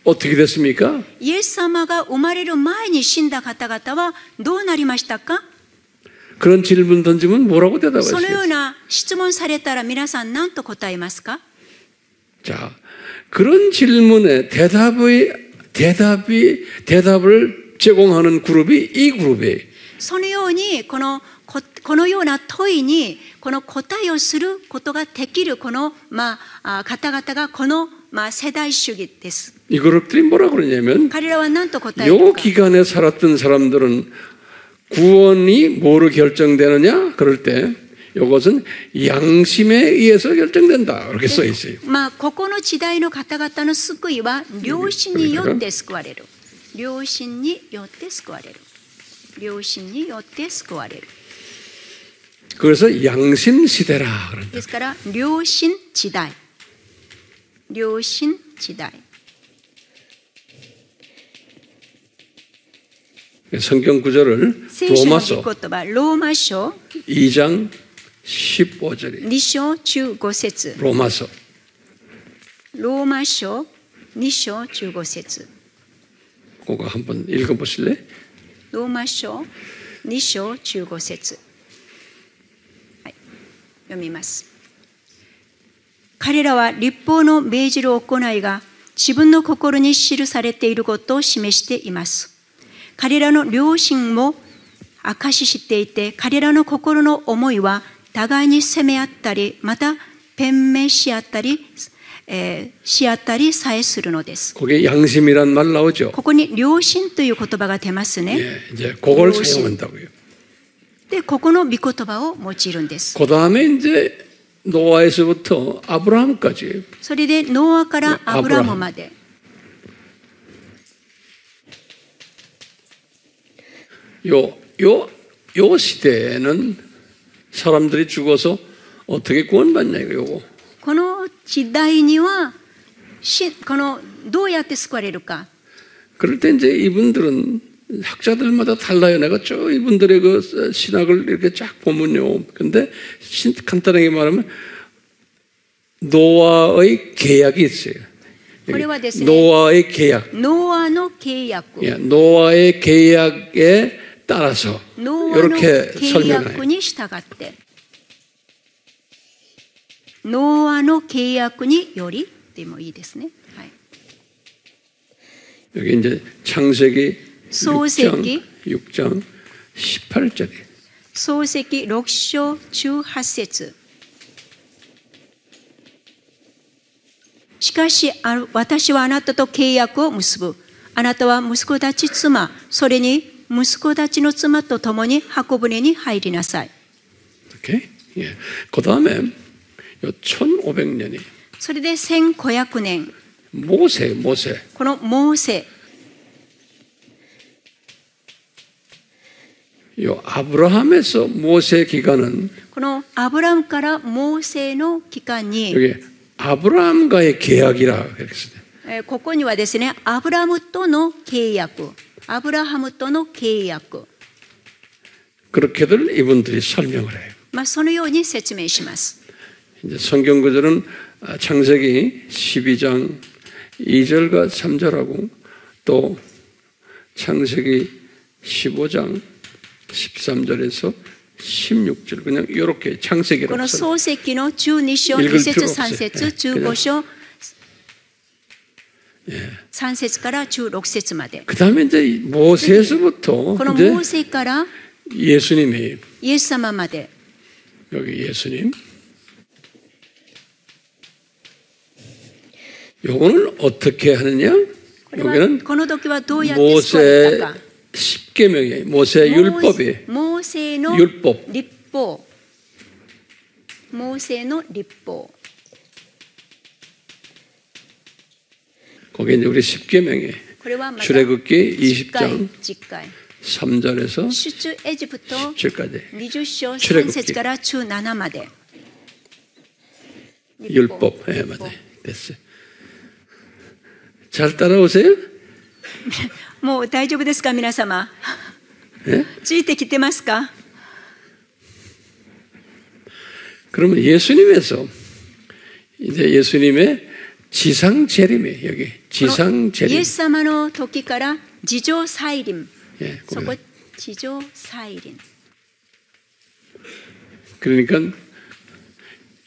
어떻게 됐습니까? イエス様が生まれる前に死んだ方々はどうなりましたか。 그런 질문 던지면 뭐라고 そのよう 대답하시겠어요? な質問されたら皆さん何と答えますか。 자, 그런 질문에 대답을 제공하는 그룹이 이 그룹이에요. そのようにこのような問いにこの答えをすることができるこの方々がこの世代主義です。 이 그룹들이 뭐라 그러냐면 彼らは何と答える 요 か。 기간에 살았던 사람들은 구원이 뭐로 결정되느냐? 그럴 때 이것은 양심에 의해서 결정된다. 이렇게 써 있어요. ここの時代の方々の救いは良心によって救われる。良心によって救われる。良心によって救われる。 그래서 양심 시대라 그런다. ですから良心時代。良心時代。 성경 구절을 聖書の 로마서 御言葉、ローマ書 2장 15절이 2章15節。 로마서 ローマ書2章15節。 그거 한번 읽어보실래요? ローマ書2章15節。はい、読みます。彼らは律法の命じる行いが自分の心に記されていることを示しています。彼らの良心も証ししていて、彼らの心の思いは互いに責め合ったり、また弁明し合ったり、さえするのです。 거기에 양심이란 말 나오죠. ここに良心という言葉が出ますね。 예, 이제 그걸良心。 사용한다고요. で、ここの御言葉を用いるんです。 그 다음에 이제 노아에서부터 아브라함까지 それでノアからアブラムまで。 요 시대에는 사람들이 죽어서 어떻게 구원받냐 이거요. この時代にはどうやって救われるか。 그럴 때 이제 이분들은 학자들마다 달라요. 내가 쭉 이분들의 그 신학을 이렇게 쫙 보면요. 근데 간단하게 말하면 노아의 계약이 있어요. 노아의 계약. ノアの契約。 노아의 계약에 따라서 ノアの 이렇게 契約 설명해요. に従って。ノアの契約によりでもいいですね。はい、 여기 이제 창세기 創世記 6장 18절에 創世記6章18節。しかし私はあなたと契約を結ぶ。あなたは息子たち妻、それに息子たちの妻と共に箱舟に入りなさい。 오케이? 예. 그 다음에 요 1500년이 それで1500年、 모세. このモーセ、 요 아브라함에서 모세 기간은 このアブラムからモーセの期間に、 여기 아브라함과의 계약이라 그랬어요. ここにはですね、アブラムとの契約、アブラハムとの契約、 그렇게들 이분들이 설명을 해요. そのように説明します。 이제 성경 구절은 창세기 12장 2절과 3절하고 또 창세기 15장 13절에서 16절 그냥 이렇게 こ 창세기라고 の 써요. 創世記の12章、2節、3節、15章、3節から16節まで。 그 다음에 이제 모세에서부터 この 이제 モーセから 예수님이 イエス様まで、 여기 예수님 요거는 어떻게 하느냐? これは 여기는 この時はどうやって救われた 모세 か。 십계명이에요. 모세 율법이 モーセの 율법. 律法、モーセの律法、 거기 이제 우리 십계명이 これはまた 출애굽기 10回 20장 10回 3절에서 出エジプト 17절까지 20章 출애굽기 3節から17まで 율법. 예, 맞아요. 됐어요. 잘 따라오세요? もう大丈夫ですか皆様。 예? ついてきてますか。 그러면 예수님에서 이제 예수님의 지상 재림이 여기 지상 イ 재림. エス様の時から地上再臨、 예, そ 그거예요. こ地上再臨。 그러니까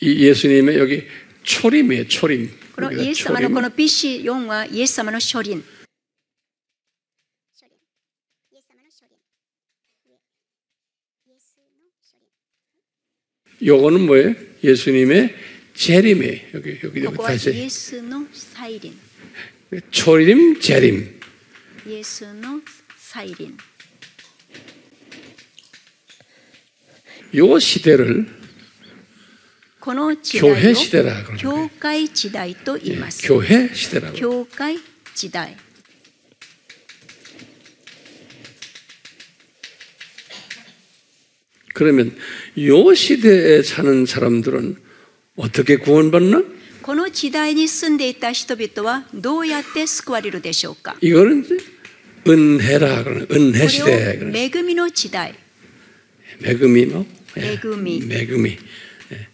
이 예수님의 여기 초림이에요. 초림. この 여기가 イエス様のこ 초림. の BC4 はイエス様の初臨。 요거는 뭐예요? 예수님의 재림이에요. 여기 ここはイ 다시 エスの再臨。 초림 재림. イエスの再臨。 요 시대를 この時 교회 代を 시대라 그러는 教会時代と言い 예, ます。 교회 시대라고. 教会時代。 그러면 요 시대에 사는 사람들은 어떻게 구원받나? この時代に住んでいた人々はどうやって救われるでしょうか。 이거는 이제 은혜라 그러는 은혜 これ 시대. を 그러는 恵みの時代。 매금이 뭐? 예, 매금이. 매금이. 예,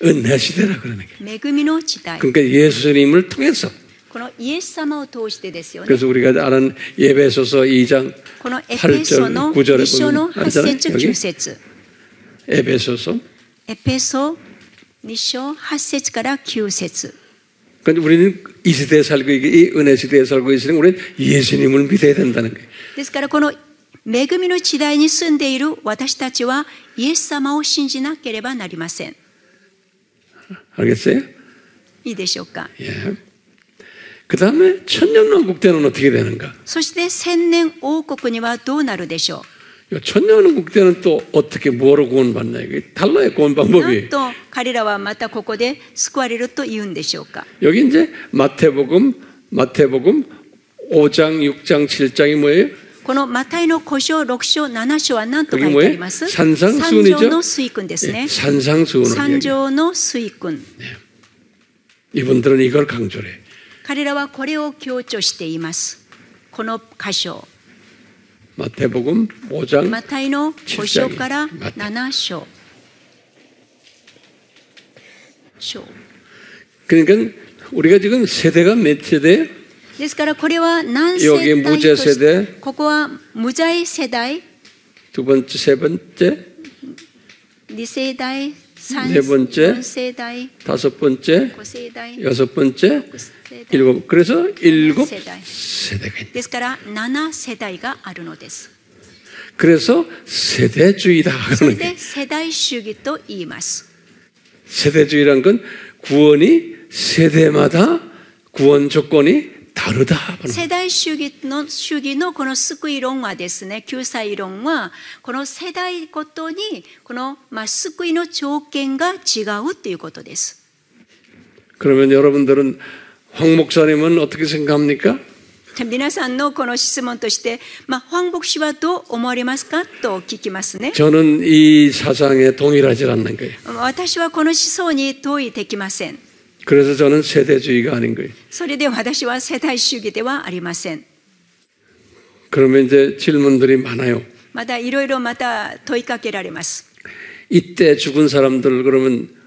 은혜 시대라 그러는 게. 恵みの時代。 그러니까 예수님을 통해서 このイエス様を通してですよね。 그래서 우리가 아는 예배소서 2장 このエペソ 8절 の 9절에 2章の 보면 8 알잖아요. 節 여기 9節 에베소서. エペソ2章8節から9節 그러니까 우리는 이 시대에 살고 이 은혜 시대에 살고 있으니 우리는 예수님을 믿어야 된다는 거예요. ですからこの恵みの時代に住んでいる私たちはイエス様を信じなければなりません。 알겠어요? いいでしょうか。 예. 그 다음에 천년왕국 때는 어떻게 되는가? そして千年王国にはどうなるでしょ 천년왕국 때는 또 어떻게 뭐로 구원받나? 이게 달라요, 구원 う。なん 방법이. と彼らはまたここで救われると言うんでしょうか。 여기 이제 마태복음 5장, 6장, 7장이 뭐예요? このマタイの5章、6章、7章は何と書い 여기 てあり 뭐예요? ます？ 산상수훈이죠. 三条の水訓ですね。 산상수훈을 三 얘기해요. 条の水訓。 이분들은 이걸 강조를 해요. 彼らはこれを強調しています。この箇所。 마태복음 5장 マタイの5章から7章。章。 그러니까 우리가 지금 세대가 몇 세대? ですからこれは何世 여기 代 무죄 として 세대, ここは無罪世代、 두 번째, 세 번째, 2世代、3 네 번째, 4世代、 다섯 번째, 5世代、 여섯 번째, 6世代。 일곱. 그래서 일곱 세대. 세대가 있다. ですから7世代があるのです。 그래서 세대주의다 それ 그러는 で 게 世代主義と言います。 세대주의란 건 구원이 세대마다 구원 조건이 다르다. 世代主義のこの救い論はですね、救済論はこの世代ごとにこの救いの条件が違うということです。 그러면 여러분들은 황 목사님은 어떻게 생각합니까? 皆さんのこの質問として、황牧師はどう思われますかと聞きますね。 저는 이 사상에 동일하지 않는 거예요. 私はこの思想に同意できません。 그래서 저는 세대주의가 아닌 거예요. それで私は世代主義ではありません。 그러면 이제 질문들이 많아요. またいろいろまた問いかけられます。 이때 죽은 사람들 그러면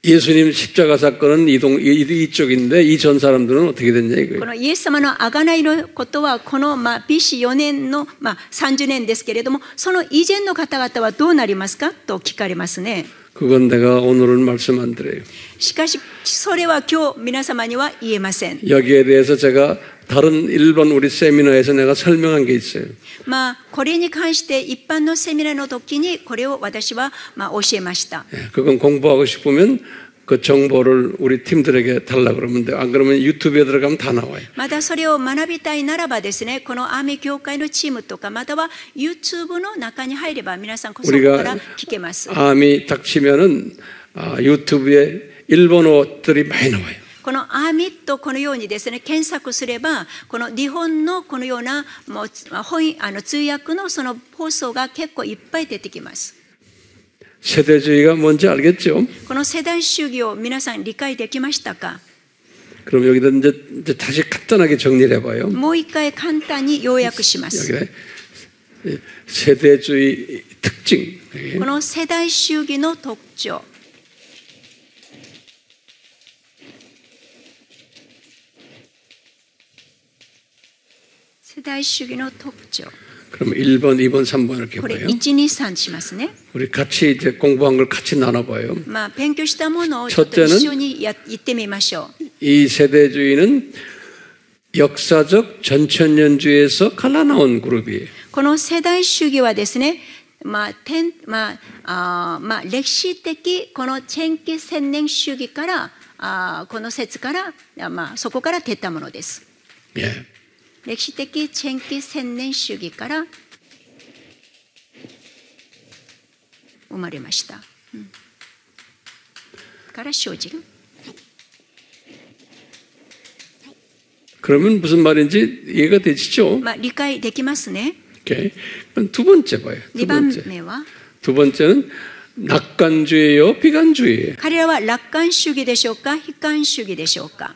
예수님 십자가 사건은 이쪽인데 이 전 사람들은 어떻게 됐냐 이거예요. このイエス様の贖いのことはこのBC 4年の30年ですけれども、その以前の方々はどうなりますかと聞かれますね。 그건 내가 오늘은 말씀 안 드려요. しかしそれは今日皆様には言えません。 여기에 대해서 제가 다른 일본 우리 세미나에서 내가 설명한 게 있어요. これに関して一般のセミナーの時にこれを私は教えました。 그건 공부하고 싶으면 그 정보를 우리 팀들에게 달라 그러면 돼. 안 그러면 유튜브에 들어가면 다 나와요. またそれを学びたいならばですね、このアーミー教会のチームとかまたは YouTube の中に入れば皆さんこそこから聞けます。 아미 딱 치면은 유튜브에 일본어들이 많이 나와요. このアーミットこのようにですね検索すればこの日本のこのような通訳のその放送が結構いっぱい出てきます。 세대주의가 뭔지 알겠죠? この世代主義を皆さん理解できましたか？ 그럼 여기다 이제 다시 간단하게 정리를 해봐요. もう一回簡単に要約します。 여기 세대주의 특징. この世代主義の特徴。 世代主義の特徴。 그럼 1번, 2번, 3번 이렇게 これ 봐요. 1、2、3しますね。 우리 같이 이제 공부한 걸 같이 나눠봐요. 勉強したものをちょっと一緒に言ってみましょう。 이 세대주의는 역사적 전천년주의에서 갈라나온 그룹이에요. この世代主義はですね、歴史的この千紀千年主義からこの説からそこから出たものです。 예. 歴史的千紀千年主義から生まれました。から生じる。 그러면 무슨 말인지 이해가 되시죠? 理解できますね。 오케이. 그럼 두 번째 봐요. 2番目は 두 번째는 낙관주의예요, 비관주의예요? 彼らは楽観主義でしょうか、悲観主義でしょうか。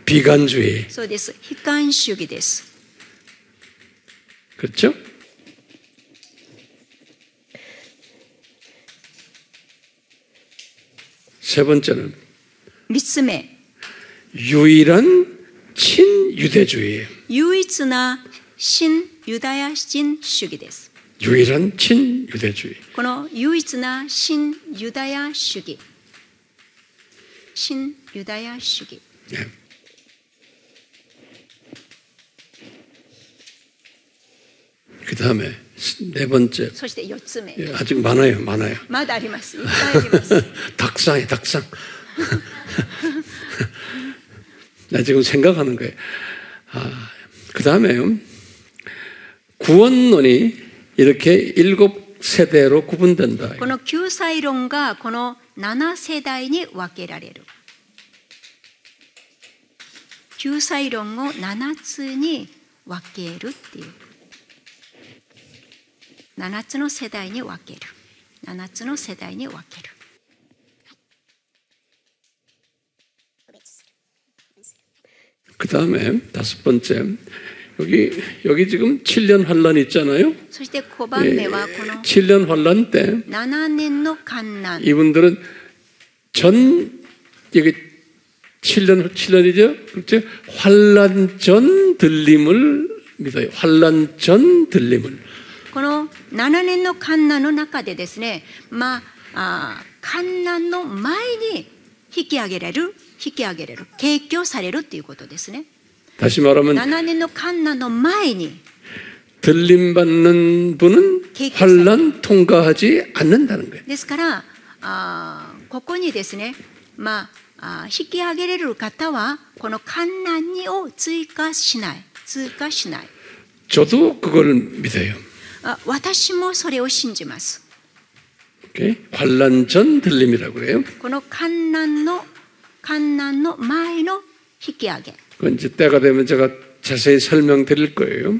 비관주의. そうです。悲観主義です。 그렇죠? 세 번째는 3つ目、 유일한 친유대주의예요. 唯一な新ユダヤ人主義です。 유일한 친유대주의. この唯一な新ユダヤ主義。新ユダヤ主義。 네. 그 다음에 네 번째. そして4つ目。 아직 많아요, 많아요. まだあります。いっぱいあります。 닭상이에요, 닭상. 나 지금 생각하는 거예요. 그 다음에요. 구원론이 이렇게 7세대로 구분된다. この救済論がこの7世代に分けられる。救済論を7つに分けるっていう。7つの世代に分ける。7つの世代に分ける。 그 다음에 다섯 번째. 여기 지금 7년 환란 있잖아요. そして5番目はこの 7년 환란 때 7年の観難。 이분들은 여기 7년이죠. 그렇죠? 환란 전 들림을 믿어요. 환란 전 들림을. この7年の観難の中でですね、観難の前に引き上げられる、提供されるということですね。 다시 말하면 7年の観難の前に 들림 받는 분은 환란 통과하지 않는다는 거예요. ですからここにですね、引き上げれる方はこの観覧を追加しない。 저도 그걸 믿어요. 私もそれを信じます。 환란 전 들림이라고 그래요. この観覧の前の引き上げ。 그건 이제 때가 되면 제가 자세히 설명드릴 거예요.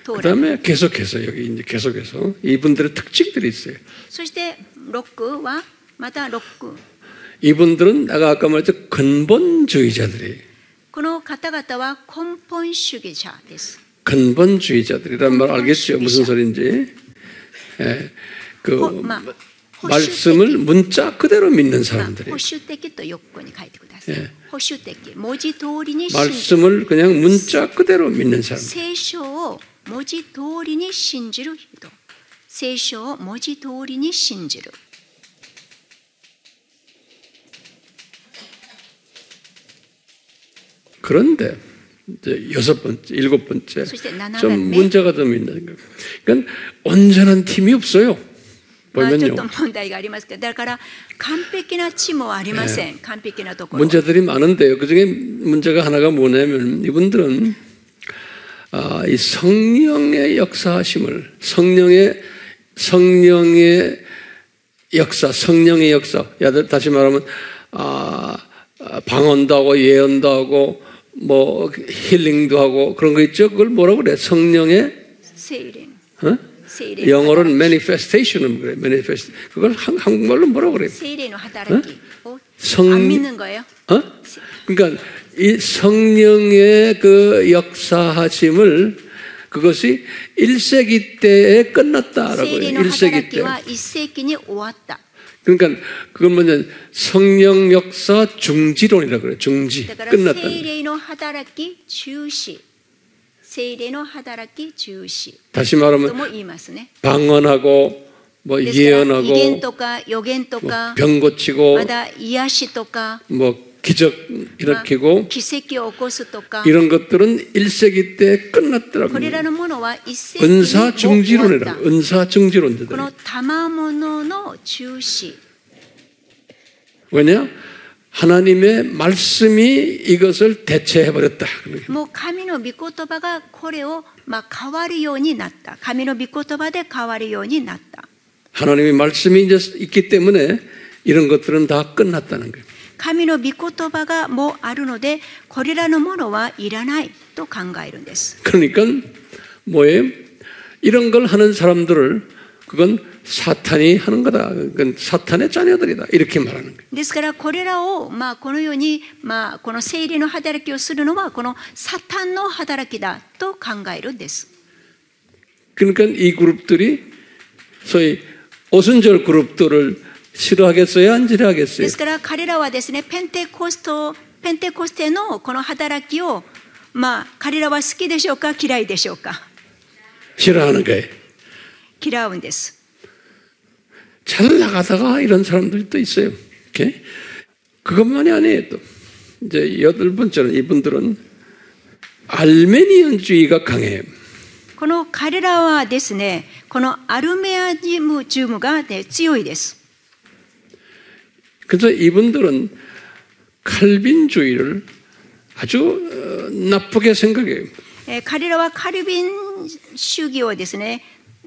그다음에 계속해서 여기 이제 계속해서 이분들의 특징들이 있어요. そして6はまた6。 이분들은 내가 아까 말했죠 근본주의자들이. この方々は根本主義者です。 근본주의자들이란 말 알겠죠? 무슨 소리인지. 예, 그 말씀을 문자 그대로 믿는 사람들이에요. 保守的と横に書いてください。保守的、文字通りに信じる。 말씀을 그냥 문자 그대로 믿는 사람. 聖書を文字通りに信じる人。聖書を文字通りに信じる。 그런데 이제 6번째, 7번째 좀 문제가 좀 있는 거예요. 그러니까 온전한 팀이 없어요. 보면요. 문제들이 많은데요. 그중에 문제가 하나가 뭐냐면 이분들은 이 성령의 역사하심을 성령의 역사, 다시 말하면 방언도 하고 예언도 하고 뭐 힐링도 하고 그런 거 있죠. 그걸 뭐라고 그래? 성령의 영어로는 manifestation은 그래. manifest. 그걸 한국말로 뭐라고 그래? 안 믿는 거예요? 그러니까 이 성령의 그 역사하심을 그것이 1세기 때에 끝났다라고 해요. 1세기 때. 그러니까 그건 뭐냐 성령 역사 중지론이라고 그래요. 중지 끝났다. 다시 말하면 방언하고 뭐 예언하고 뭐 병 고치고 뭐 기적 일으키고 이런 것들은 1세기 때 끝났더라고요. 은사 중지론이라. 은사 중지론들. 왜냐? 하나님의 말씀이 이것을 대체해버렸다. 하나님의 말씀이 이제 있기 때문에 이런 것들은 다 끝났다는 거예요. 神の御言葉がもうあるので、これらのものはいらないと考えるんです。 그러니까 뭐예요? 이런 걸 하는 사람들을 그건 사탄이 하는 거다. 그건 사탄의 자녀들이다. 이렇게 말하는 거예요. ですからこれらをこのようにこの聖霊の働きをするのはこのサタンの働きだと考えるんです。 그러니까 이 그룹들이 소위 오순절 그룹들을 싫어하겠어요? 안 싫어하겠어요? ですから彼らはですね、ペンテコステのこの働きを彼らは好きでしょうか、嫌いでしょうか。 싫어하는 거예요. 嫌うんです。 잘 나가다가 이런 사람들도 있어요. 이렇게. 그것만이 아니에요. 또 이제 8번째는 이분들은 알메니안주의가 강해요. この彼らはですね、このアルメアニズムが、強いです。 그래서 이분들은 칼빈주의를 아주 나쁘게 생각해요. 彼らはカルビン主義をですね、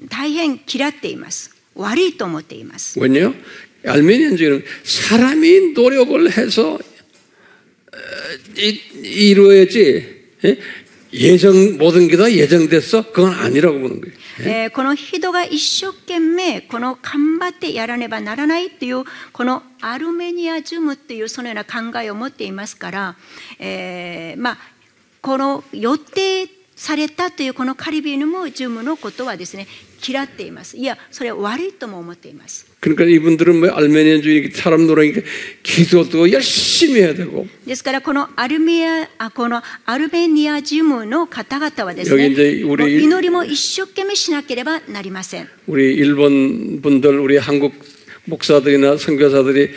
大変嫌っています。悪いと思っています。 왜냐? 알메니안주의는 사람이 노력을 해서 이루어야지 모든 게 다 예정됐어? 그건 아니라고 보는 거예요. この人が一生懸命この頑張ってやらねばならないというこのアルメニアズムというそのような考えを持っていますから、この予定されたというこのカリビヌムズムのことはですね、嫌っています。いや、それは悪いとも思っています。 그러니까 이분들은 뭐 알메니안주의 사람 노력이니까 기도도 열심히 해야 되고. ですからこのアルメニアズムの方々はですね、祈りも一生懸命しなければなりません。 우리 일본 분들, 우리 한국 목사들이나 선교사들이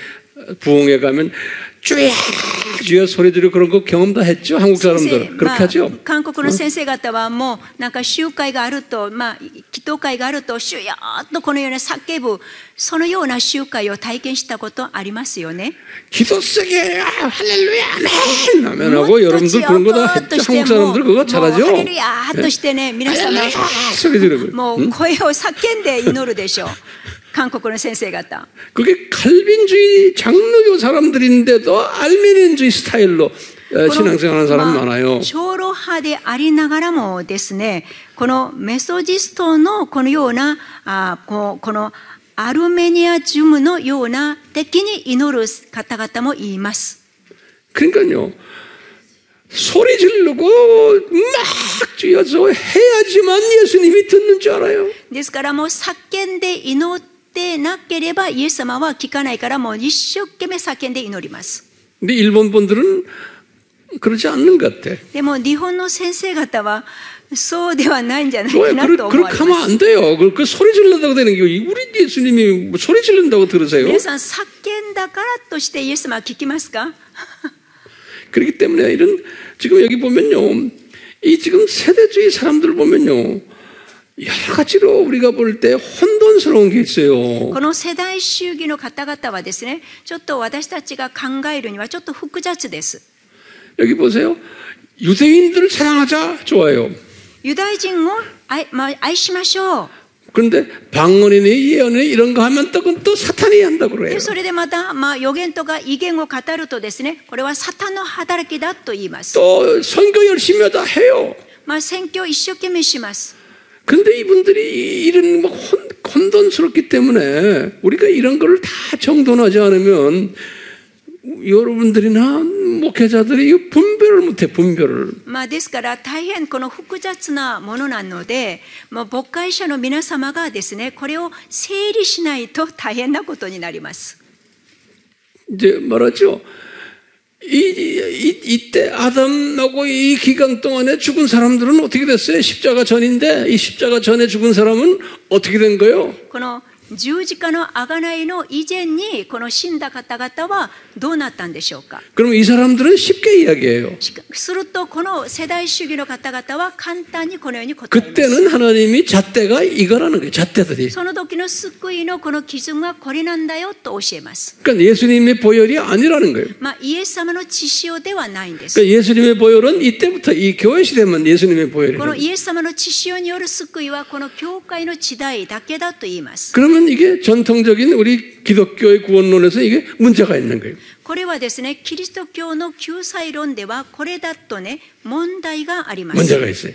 부흥회 가면 주여 주여 소리 지르고 그런 거 경험 다 했죠? 한국 사람들. 그렇게 하죠? 韓国の先生方はもうなんか集会があると、祈祷会があると、主よっとこのような叫ぶ、そのような集会を体験したことありますよね。 기도 세게 할렐루야 아멘 하면 하고 여러분들 그런 거 다 했죠? 한국 사람들 그거 잘하죠? ハレルヤーとしてね、皆様 소리 지르고 もう声を叫んで祈るでしょう。韓国の先生方。 그게 칼빈주의 장로교 사람들인데도 알메니안주의 스타일로 신앙생활하는 사람 많아요. 長老派でありながらもですね、このメソジストのこのようなこのアルメニアジュムのような的に祈る方々もいます。 그러니까요. 소리 지르고 막 쥐어서 해야지만 예수님이 듣는 줄 알아요. ですからもう叫んで祈ってなければイエス様は聞かないから、もう一生懸命叫んで祈ります。 근데 일본 분들은 그러지 않는 것 같아. でも日本の先生方はそうではないんじゃないかなと思わ 그렇게 れ 하면 ます。 안 돼요. 그 소리 지른다고 되는 게 우리 예수님이 뭐 소리 지른다고 들으세요? 皆さん叫んだからとしてイエス様は聞きますか？ 그렇기 때문에 이런 지금 여기 보면요, 이 지금 세대주의 사람들 보면요, 여러 가지로 우리가 볼 때 혼돈스러운 게 있어요. この世代主義の方々はですね、ちょっと私たちが考えるにはちょっと複雑です。 여기 보세요. 유대인들을 사랑하자 좋아요. ユダヤ人を愛しましょう。 그런데 방언이니 예언이니 이런 거 하면 또 사탄이 한다고 그래요. でそれでまた、予言とか異言を語るとですね、これはサタンの働きだと言います。 또 선교 열심히 하다 해요. 宣教を一生懸命します。 근데 이분들이 이런 뭐 혼돈스럽기 때문에 우리가 이런 거를 다 정돈하지 않으면 여러분들이나 목회자들이 분별을 못해, 분별을. ですから大変この複雑なものなので、牧会者の皆様がですね、これを整理しないと大変なことになります。 이제 말하죠. 이때 아담하고 이 기간 동안에 죽은 사람들은 어떻게 됐어요? 십자가 전인데 이 십자가 전에 죽은 사람은 어떻게 된 거예요? この十字架の贖いの以前にこの死んだ方々はどうなったんでしょうか。 그럼 이 사람들은 쉽게 이야기해요. するとこの世代主義の方々は簡単にこのように答えます。 그때는 하나님이 잣대가 이거라는 거예요. 잣대들이. その時の救いのこの基準はこれなんだよと教えます。 그러니까 예수님의 보혈이 아니라는 거예요. イエス様の血潮ではないんです。 그러니까 예수님의 보혈은 이때부터 이 교회 시대만 예수님의 この 보혈이에요. イエス様の血潮による救いはこの教会の時代だけだと言います。 그러면 이게 전통적인 우리 기독교의 구원론에서 이게 문제가 있는 거예요. これはですね、キリスト教の救済論ではこれだとね、問題があります。 문제가 있어요.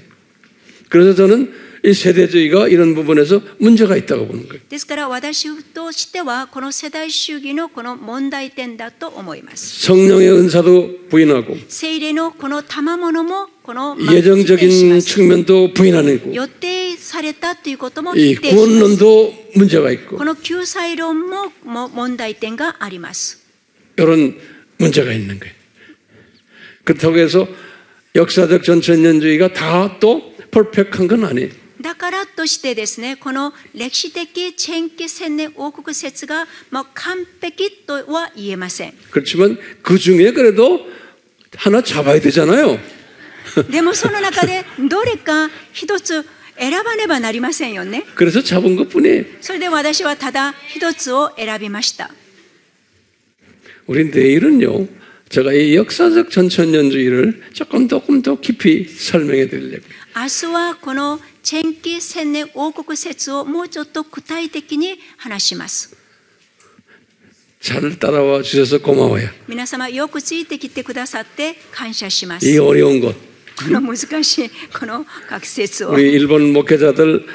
그래서 저는 이 세대주의가 이런 부분에서 문제가 있다고 보는 거예요. ですから私としてはこの世代主義のこの問題点だと思います。 성령의 은사도 부인하고 聖霊のこの賜物もこの 예정적인 측면도 부인하는 거고 予定されたということも 이 否定します。 구원론도 문제가 있고 この救済論も問題点があります。 이런 문제가 있는 거예요. 그렇다고 해서 역사적 전천년주의가 다 또 퍼펙트한 건 아니에요. だからとしてですね、この歴史的千禧千年王国説が完璧とは言えません。 그렇지만 그 중에 그래도 하나 잡아야 되잖아요. でもその中でどれか一つ選ばねばなりませんよね。 그래서 잡은 것뿐이에요. それで私はただ一つを選びました。 우리 내일은요, 제가 이 역사적 전천년주의를 조금 더 깊이 설명해 드리려고요. 明日はこの千禧千年王国説をもうちょっと具体的に話します。 잘 따라와 주셔서 고마워요. 皆様よくついてきてくださって感謝します。 이 어려운 것. この難しいこの学説を。 우리 일본 목회자들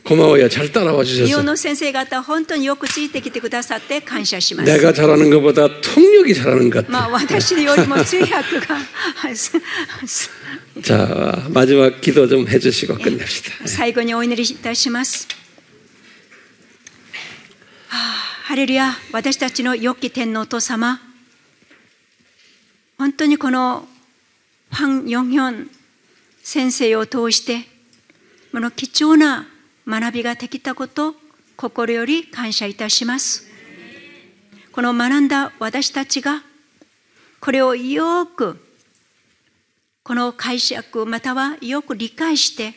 고마워요. 잘 따라와 日本 주셔서. の先生方本当によくついてきてくださって感謝します。 내가 잘하는 것보다 통역이 잘하는 것 같아. 私よりも通訳が자, 마지막 기도 좀 해주시고 끝냅시다. 最後にお祈りいたします。ハレルヤ、私たちの良き天皇と様、本当にこのファン・ヨンヒョン先生を通してこの貴重な学びができたこと心より感謝いたします。この学んだ私たちがこれをよくこの解釈またはよく理解して、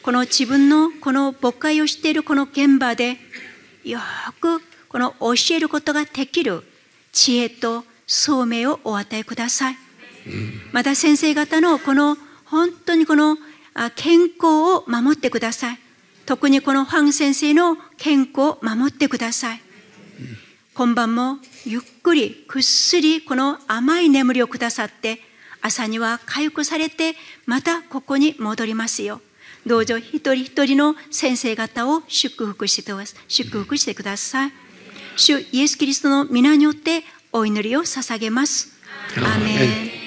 この自分のこの牧会をしているこの現場でよくこの教えることができる知恵と聡明をお与えください。また先生方のこの本当にこの健康を守ってください。特にこのファン先生の健康を守ってください。今晩もゆっくりぐっすりこの甘い眠りをくださって、朝には回復されてまたここに戻りますよ。どうぞ一人一人の先生方を祝福してください。主イエスキリストの皆によってお祈りを捧げます。アーメン。